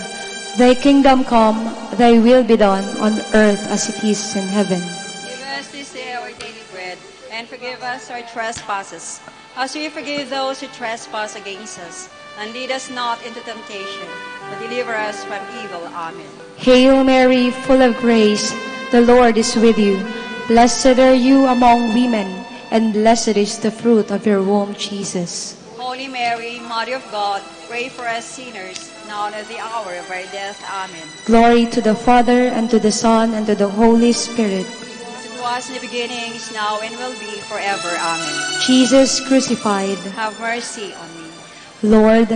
Thy kingdom come, thy will be done on earth as it is in heaven. Give us this day our daily bread, and forgive us our trespasses, as we forgive those who trespass against us. And lead us not into temptation, but deliver us from evil. Amen. Hail Mary, full of grace, the Lord is with you. Blessed are you among women, and blessed is the fruit of your womb, Jesus. Holy Mary, Mother of God, pray for us sinners, now and at the hour of our death. Amen. Glory to the Father, and to the Son, and to the Holy Spirit. As it was in the beginning, is now, and will be forever. Amen. Jesus crucified. Have mercy on me. Lord,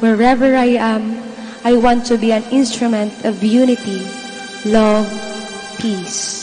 wherever I am, I want to be an instrument of unity, love, peace.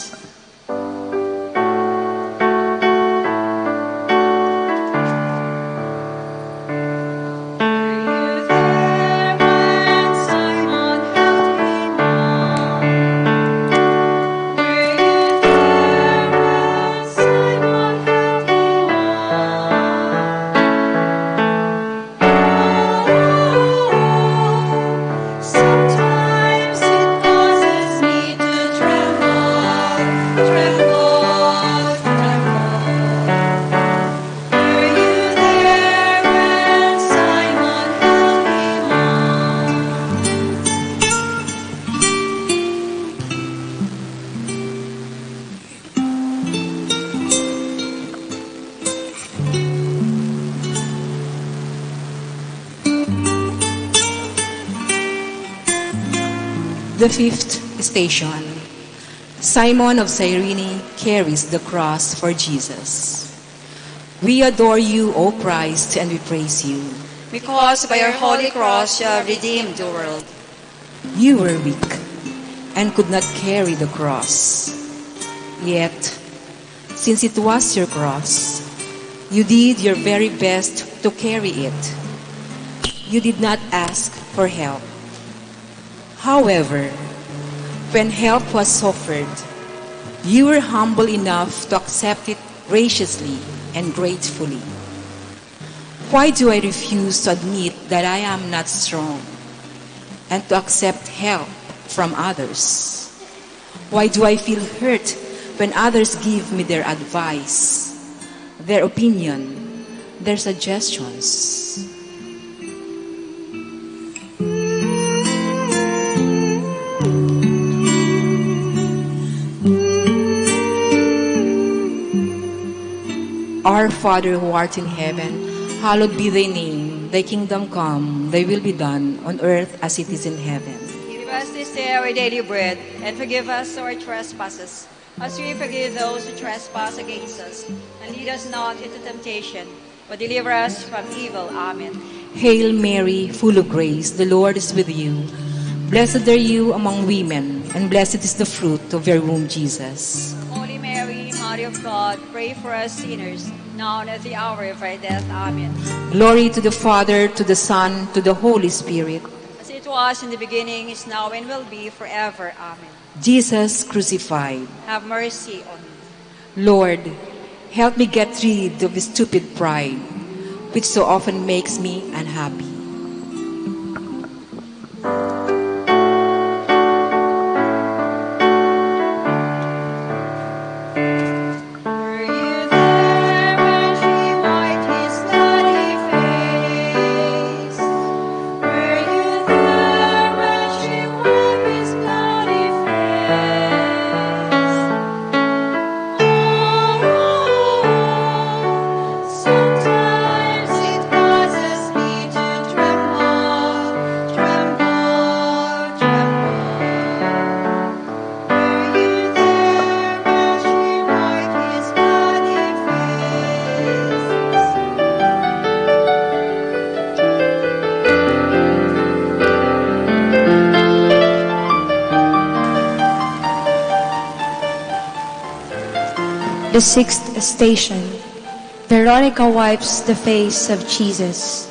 The fifth station. Simon of Cyrene carries the cross for Jesus. We adore you, O Christ, and we praise you. Because by your holy cross you have redeemed the world. You were weak and could not carry the cross. Yet, since it was your cross, you did your very best to carry it. You did not ask for help. However, when help was offered, you were humble enough to accept it graciously and gratefully. Why do I refuse to admit that I am not strong and to accept help from others? Why do I feel hurt when others give me their advice, their opinion, their suggestions? Our Father who art in heaven, hallowed be thy name. Thy kingdom come, thy will be done on earth as it is in heaven. Give us this day our daily bread, and forgive us our trespasses, as we forgive those who trespass against us. And lead us not into temptation, but deliver us from evil. Amen. Hail Mary, full of grace, the Lord is with you. Blessed are you among women, and blessed is the fruit of your womb, Jesus. Holy Mary, Mother of God, pray for us sinners, now and at the hour of our death. Amen. Glory to the Father, to the Son, to the Holy Spirit. As it was in the beginning, is now, and will be forever. Amen. Jesus crucified. Have mercy on me. Lord, help me get rid of this stupid pride, which so often makes me unhappy. Sometimes it causes me to The sixth station. Veronica wipes the face of Jesus.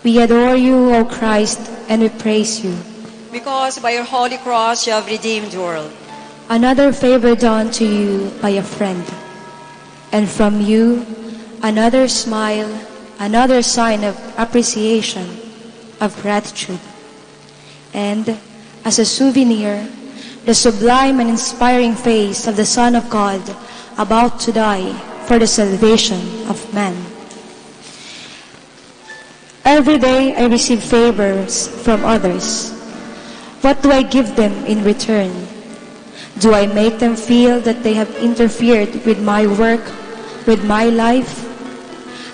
We adore you, O Christ, and we praise you. Because by your holy cross you have redeemed the world. Another favor done to you by a friend. And from you, another smile, another sign of appreciation, of gratitude. And as a souvenir, the sublime and inspiring face of the Son of God about to die for the salvation of man. Every day I receive favors from others. What do I give them in return? Do I make them feel that they have interfered with my work, with my life?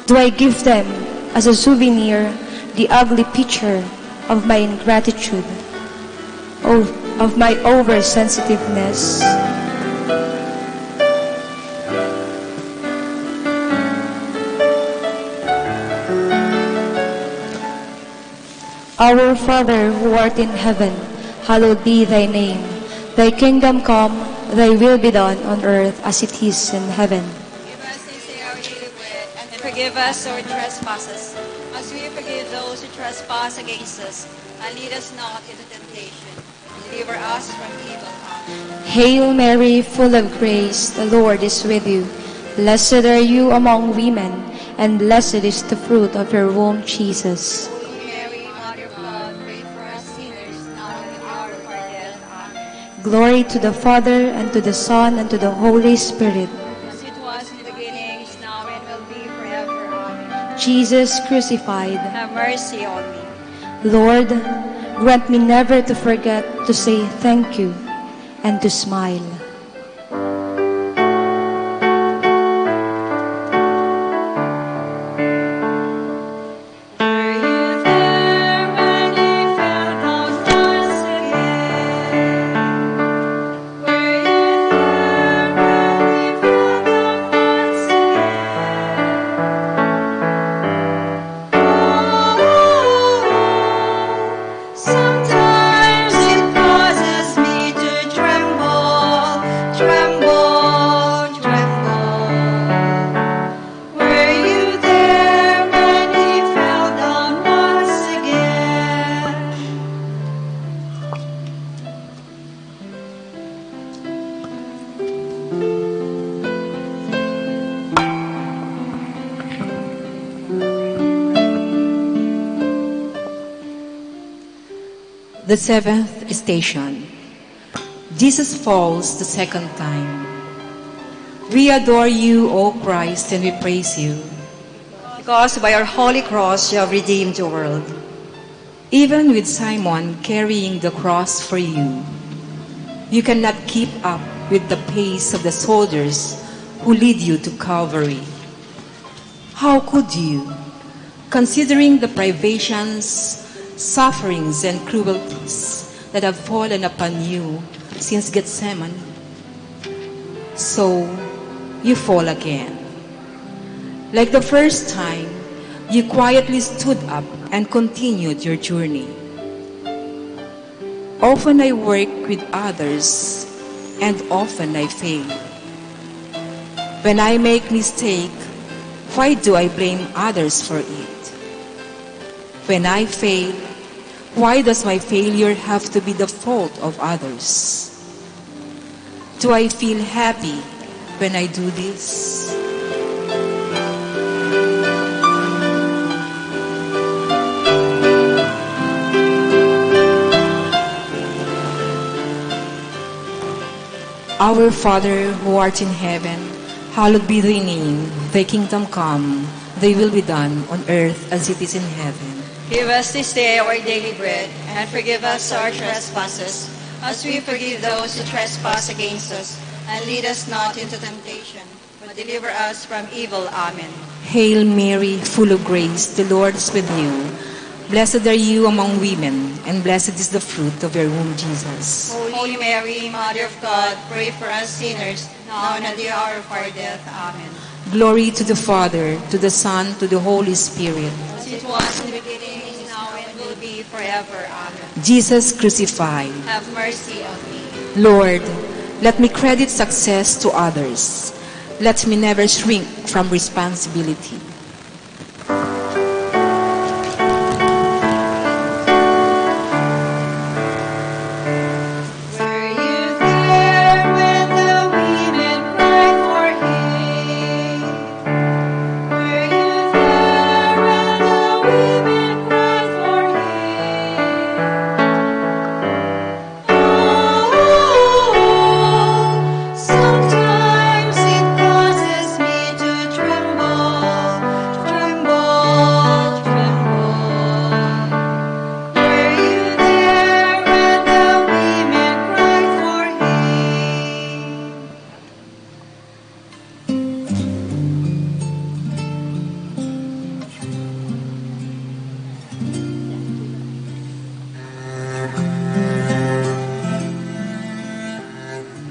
Do I give them as a souvenir the ugly picture of my ingratitude, of my oversensitiveness? Our Father who art in heaven, hallowed be thy name. Thy kingdom come, thy will be done on earth as it is in heaven. Give us this day our daily bread, and forgive us our trespasses, as we forgive those who trespass against us. And lead us not into temptation. Deliver us from evil. Amen. Hail Mary, full of grace, the Lord is with you. Blessed are you among women, and blessed is the fruit of your womb, Jesus. Glory to the Father, and to the Son, and to the Holy Spirit. As it was in the beginning, is now, and will be forever. Amen. Jesus crucified. Have mercy on me. Lord, grant me never to forget to say thank you and to smile. Sometimes it causes me to tremble, tremble, tremble. Were you there when he fell down once again? The seventh station. Jesus falls the second time. We adore you, O Christ, and we praise you. Because by your holy cross you have redeemed the world. Even with Simon carrying the cross for you, you cannot keep up with the pace of the soldiers who lead you to Calvary. How could you, considering the privations, sufferings, and cruelties that have fallen upon you since Gethsemane? So, you fall again. Like the first time, you quietly stood up and continued your journey. Often I work with others, and often I fail. When I make mistake, why do I blame others for it? When I fail, why does my failure have to be the fault of others? Do I feel happy when I do this? Our Father who art in heaven, hallowed be thy name. Thy kingdom come, thy will be done on earth as it is in heaven. Give us this day our daily bread, and forgive us our trespasses, as we forgive those who trespass against us. And lead us not into temptation, but deliver us from evil. Amen. Hail Mary, full of grace, the Lord is with you. Blessed are you among women, and blessed is the fruit of your womb, Jesus. Holy Mary, Mother of God, pray for us sinners, now and at the hour of our death. Amen. Glory to the Father, to the Son, to the Holy Spirit. As it was in the beginning, is now, and will be forever. Amen. Jesus crucified. Have mercy on me. Lord, let me credit success to others. Let me never shrink from responsibility.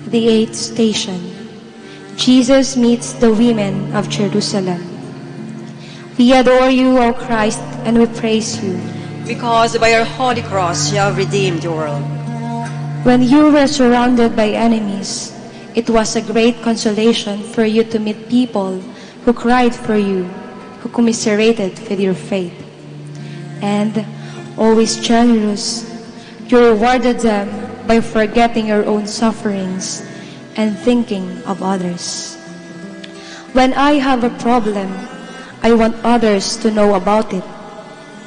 The eighth station. Jesus meets the women of Jerusalem. We adore you, O Christ, and we praise you. Because by your holy cross you have redeemed the world. When you were surrounded by enemies, it was a great consolation for you to meet people who cried for you, who commiserated with your fate. And, always generous, you rewarded them by forgetting your own sufferings and thinking of others. When I have a problem, I want others to know about it,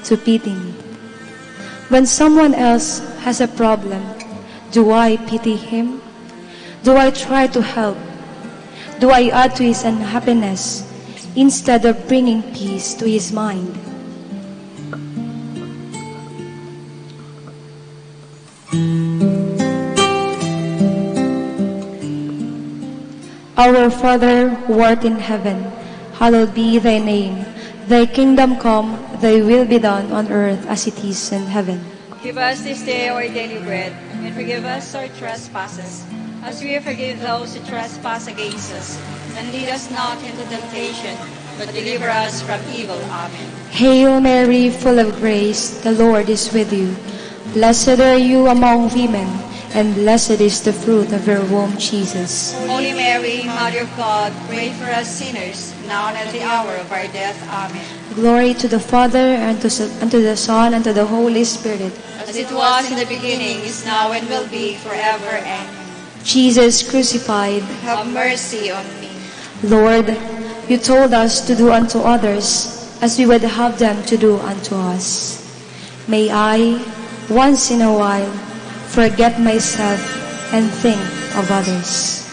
to pity me. When someone else has a problem, do I pity him? Do I try to help? Do I add to his unhappiness instead of bringing peace to his mind? Our Father, who art in heaven, hallowed be thy name. Thy kingdom come, thy will be done on earth as it is in heaven. Give us this day our daily bread, and forgive us our trespasses, as we forgive those who trespass against us. And lead us not into temptation, but deliver us from evil. Amen. Hail Mary, full of grace, the Lord is with you. Blessed are you among women, and blessed is the fruit of your womb, Jesus. Holy Mary, Mother of God, pray for us sinners, now and at the hour of our death. Amen. Glory to the Father, and to the Son, and to the Holy Spirit. As it was in the beginning, is now, and will be forever. Amen. Jesus crucified, have mercy on me. Lord, you told us to do unto others as we would have them to do unto us. May I, once in a while, forget myself and think of others.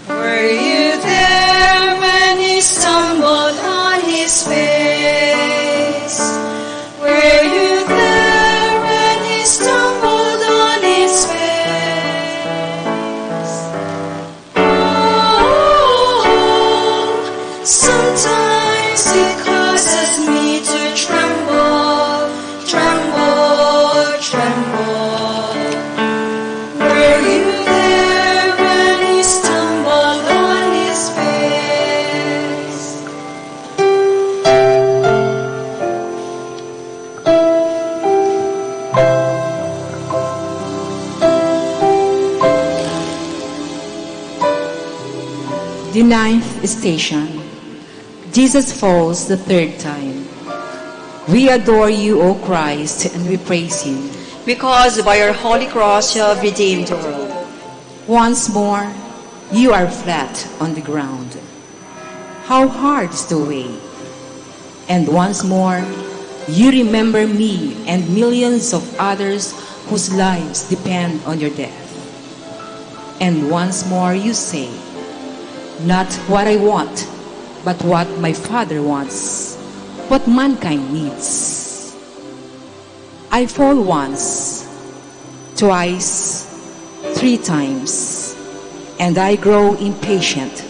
Were you there when he stumbled on his face? Were you there when he stumbled on his face? Oh, sometimes it causes me to tremble, tremble, tremble. Were you there when he stumbled on his face? The ninth station. Jesus falls the third time. We adore you, O Christ, and we praise you. Because by your holy cross you have redeemed the world. Once more, you are flat on the ground. How hard is the way? And once more, you remember me and millions of others whose lives depend on your death. And once more you say, not what I want, but what my Father wants, what mankind needs. I fall once, twice, 3 times, and I grow impatient,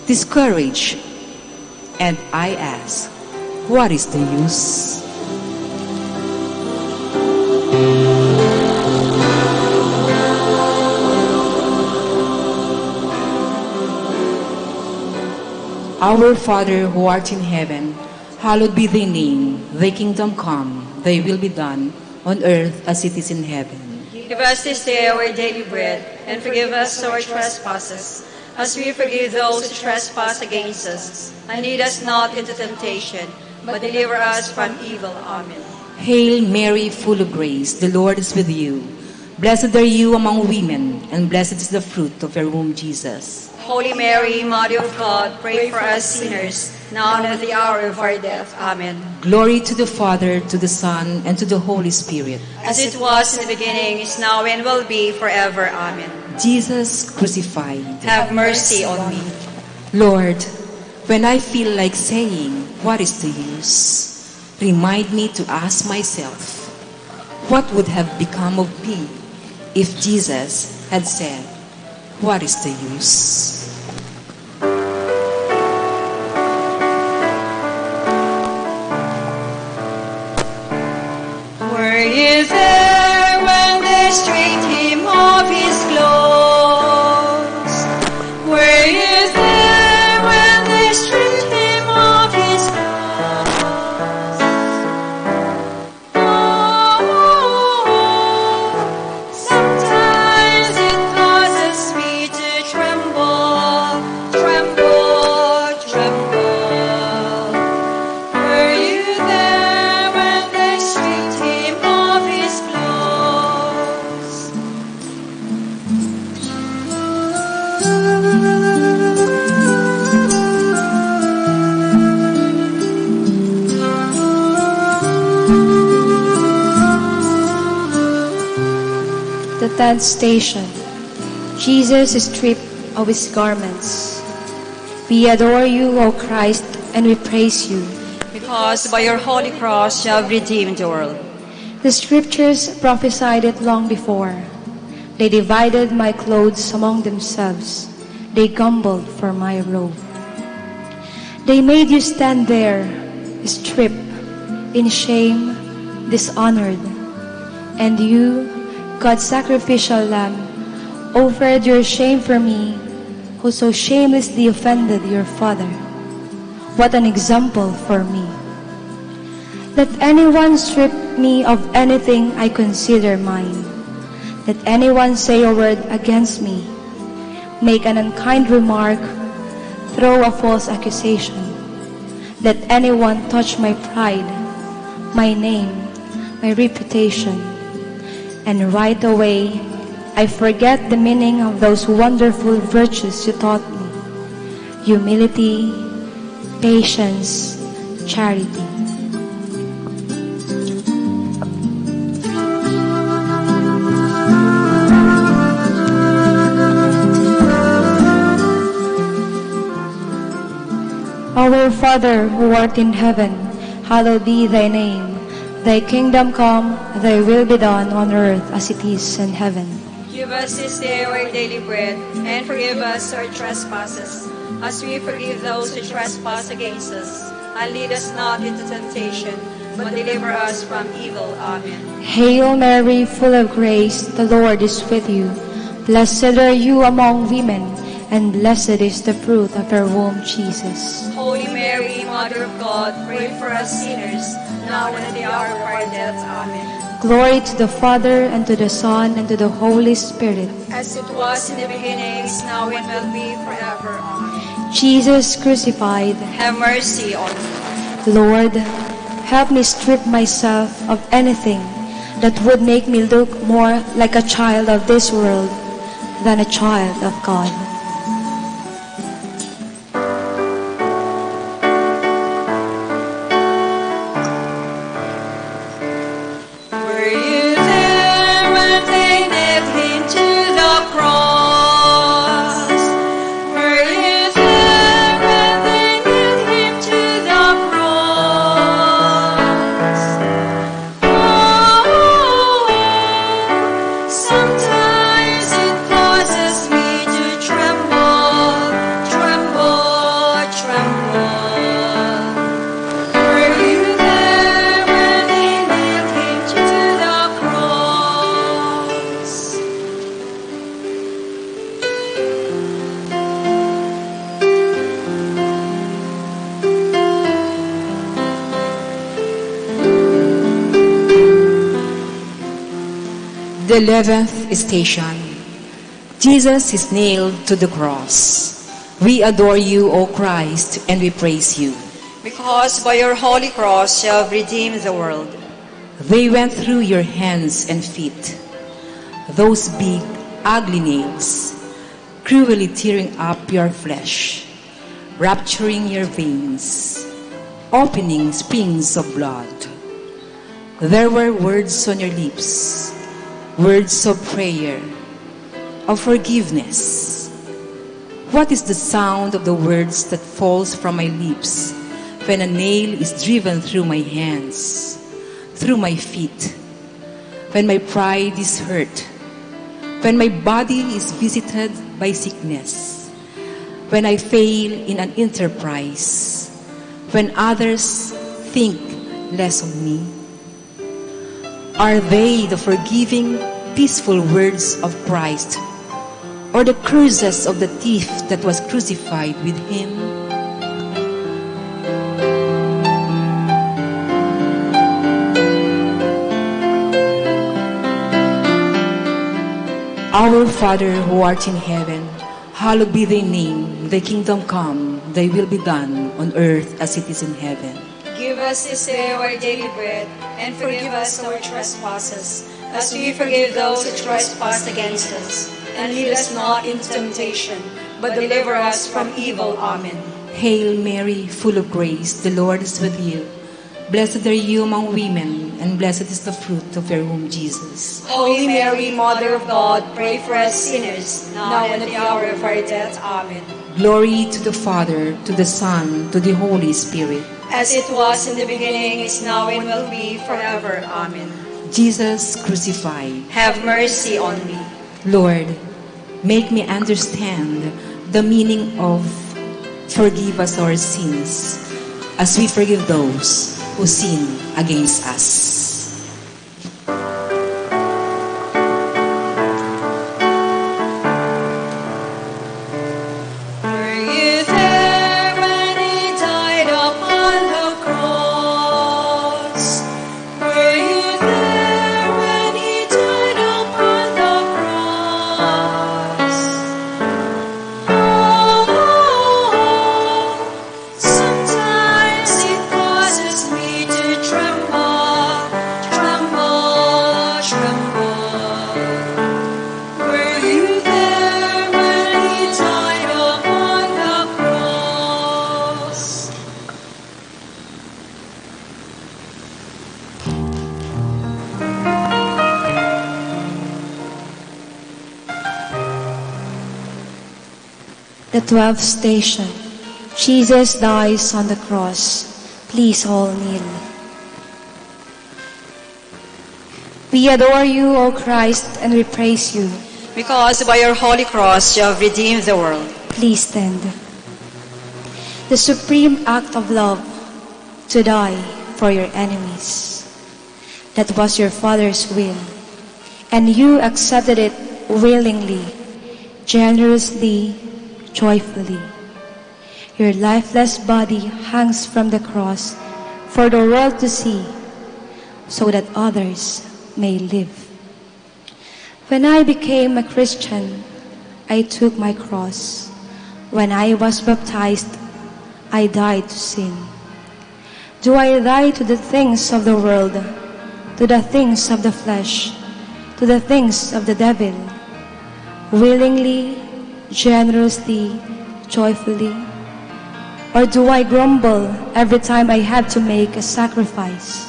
discouraged, and I ask, what is the use? Our Father who art in heaven, hallowed be thy name. Thy kingdom come, thy will be done, on earth as it is in heaven. Give us this day our daily bread, and forgive us our trespasses, as we forgive those who trespass against us. And lead us not into temptation, but deliver us from evil. Amen. Hail Mary, full of grace, the Lord is with you. Blessed are you among women, and blessed is the fruit of your womb, Jesus. Holy Mary, Mother of God, pray for us sinners, now and at the hour of our death. Amen. Glory to the Father, to the Son, and to the Holy Spirit. As it was in the beginning, is now, and will be forever. Amen. Jesus crucified, have mercy on me. Lord, when I feel like saying, what is the use? Remind me to ask myself, what would have become of me if Jesus had said, what is the use? Were you there when they stripped him of his clothes? Were you there when they stripped him of his clothes? Oh, sometimes it causes me to tremble, tremble, tremble. Were you there when they stripped him of his clothes? The 10th station. Jesus is stripped of his garments. We adore you, O Christ, and we praise you. Because by your holy cross you have redeemed the world. The scriptures prophesied it long before. They divided my clothes among themselves. They gambled for my robe. They made you stand there, stripped, in shame, dishonored. And you, God's sacrificial lamb, offered your shame for me, who so shamelessly offended your Father. What an example for me. Let anyone strip me of anything I consider mine. Let anyone say a word against me, make an unkind remark, throw a false accusation. Let anyone touch my pride, my name, my reputation. And right away, I forget the meaning of those wonderful virtues you taught me. Humility, patience, charity. Our Father, who art in heaven, hallowed be thy name. Thy kingdom come, thy will be done on earth as it is in heaven. Give us this day our daily bread, and forgive us our trespasses, as we forgive those who trespass against us. And lead us not into temptation, but deliver us from evil. Amen. Hail Mary, full of grace, the Lord is with you. Blessed are you among women, and blessed is the fruit of your womb, Jesus. Holy Mary, Mother of God, pray for us sinners, now and at the hour of our death. Amen. Glory to the Father, and to the Son, and to the Holy Spirit. As it was in the beginning, is now, and will be forever. Amen. Jesus crucified, have mercy on me. Lord, help me strip myself of anything that would make me look more like a child of this world than a child of God. Sometimes it causes me to tremble. The 11th station. Jesus is nailed to the cross. We adore you, O Christ, and we praise you. Because by your holy cross you have redeemed the world. They went through your hands and feet, those big, ugly nails, cruelly tearing up your flesh, rupturing your veins, opening springs of blood. There were words on your lips, words of prayer, of forgiveness. What is the sound of the words that falls from my lips when a nail is driven through my hands, through my feet, when my pride is hurt, when my body is visited by sickness, when I fail in an enterprise, when others think less of me? Are they the forgiving, peaceful words of Christ, or the curses of the thief that was crucified with him? Our Father who art in heaven, hallowed be thy name. Thy kingdom come, thy will be done on earth as it is in heaven. Give us this day our daily bread, and forgive us our trespasses, as we forgive those who trespass against us. And lead us not into temptation, but deliver us from evil. Amen. Hail Mary, full of grace, the Lord is with you. Blessed are you among women, and blessed is the fruit of your womb, Jesus. Holy Mary, Mother of God, pray for us sinners, now and at the hour of our death. Amen. Glory to the Father, to the Son, to the Holy Spirit. As it was in the beginning, is now, and will be forever. Amen. Jesus crucified, have mercy on me. Lord, make me understand the meaning of forgive us our sins, as we forgive those who sin against us. The 12th station. Jesus dies on the cross. Please all kneel. We adore you, O Christ, and we praise you. Because by your holy cross you have redeemed the world. Please stand. The supreme act of love, to die for your enemies. That was your Father's will, and you accepted it willingly, generously, joyfully. Your lifeless body hangs from the cross for the world to see, so that others may live. When I became a Christian, I took my cross. When I was baptized, I died to sin. Do I die to the things of the world, to the things of the flesh, to the things of the devil? Willingly, generously, joyfully? Or do I grumble every time I have to make a sacrifice?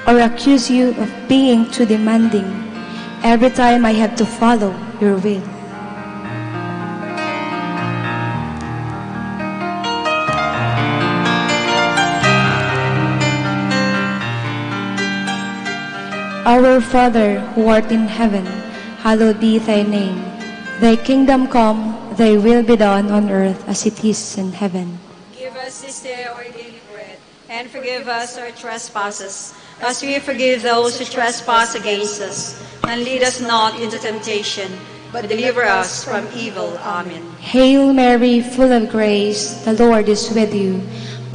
Or accuse you of being too demanding every time I have to follow your will? Our Father, who art in heaven, hallowed be thy name. Thy kingdom come, thy will be done on earth as it is in heaven. Give us this day our daily bread, and forgive us our trespasses, as we forgive those who trespass against us. And lead us not into temptation, but deliver us from evil. Amen. Hail Mary, full of grace, the Lord is with you.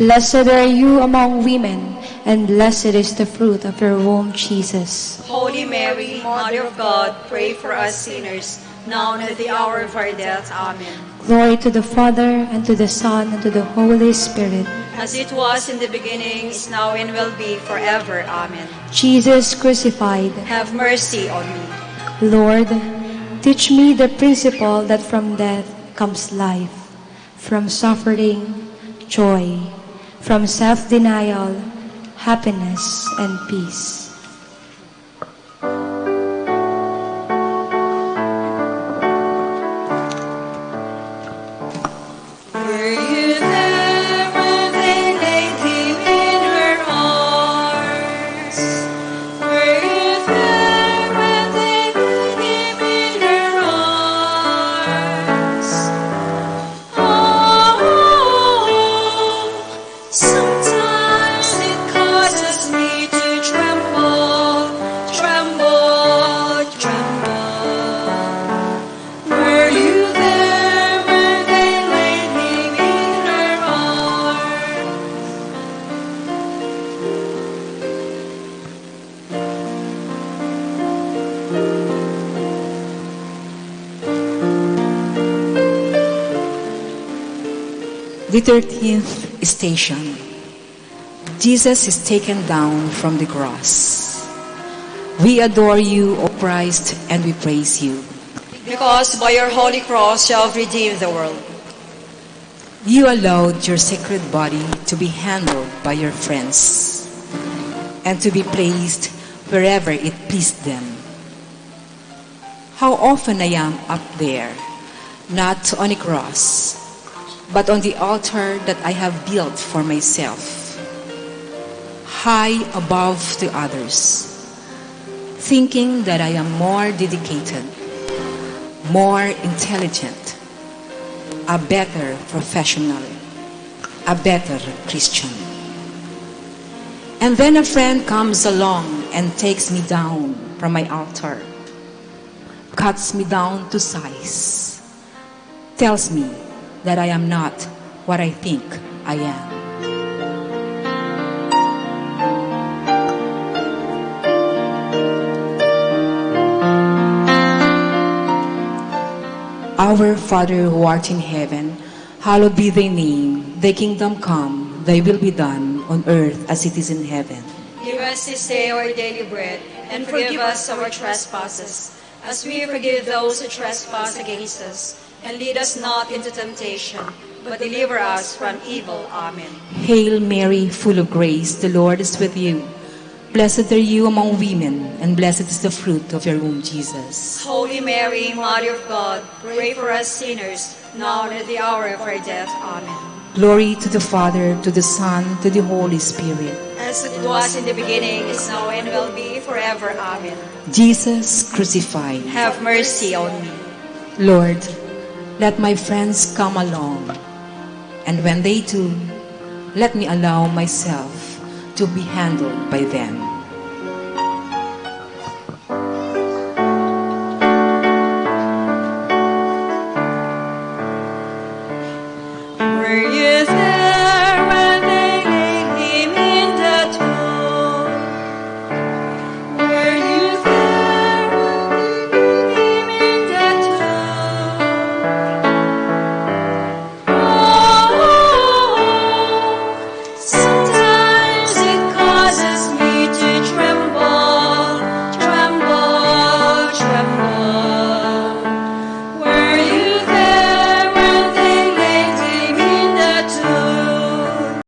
Blessed are you among women, and blessed is the fruit of your womb, Jesus. Holy Mary, Mother of God, pray for us sinners, now and at the hour of our death. Amen. Glory to the Father, and to the Son, and to the Holy Spirit. As it was in the beginning, is now, and will be forever. Amen. Jesus crucified, have mercy on me. Lord, teach me the principle that from death comes life, from suffering, joy, from self-denial, happiness, and peace. The 13th station. Jesus is taken down from the cross. We adore you, O Christ, and we praise you. Because by your holy cross you have redeemed the world. You allowed your sacred body to be handled by your friends and to be placed wherever it pleased them. How often I am up there, not on a cross, but on the altar that I have built for myself, high above the others, thinking that I am more dedicated, more intelligent, a better professional, a better Christian. And then a friend comes along and takes me down from my altar, cuts me down to size, tells me that I am not what I think I am. Our Father who art in heaven, hallowed be thy name. Thy kingdom come, thy will be done on earth as it is in heaven. Give us this day our daily bread, and forgive us our trespasses, as we forgive those who trespass against us. And lead us not into temptation, but deliver us from evil. Amen. Hail Mary, full of grace, the Lord is with you. Blessed are you among women, and blessed is the fruit of your womb, Jesus. Holy Mary, Mother of God, pray for us sinners, now and at the hour of our death. Amen. Glory to the Father, to the Son, to the Holy Spirit. As it was in the beginning, is now, and will be forever. Amen. Jesus crucified, have mercy on me. Lord, let my friends come along, and when they do, let me allow myself to be handled by them.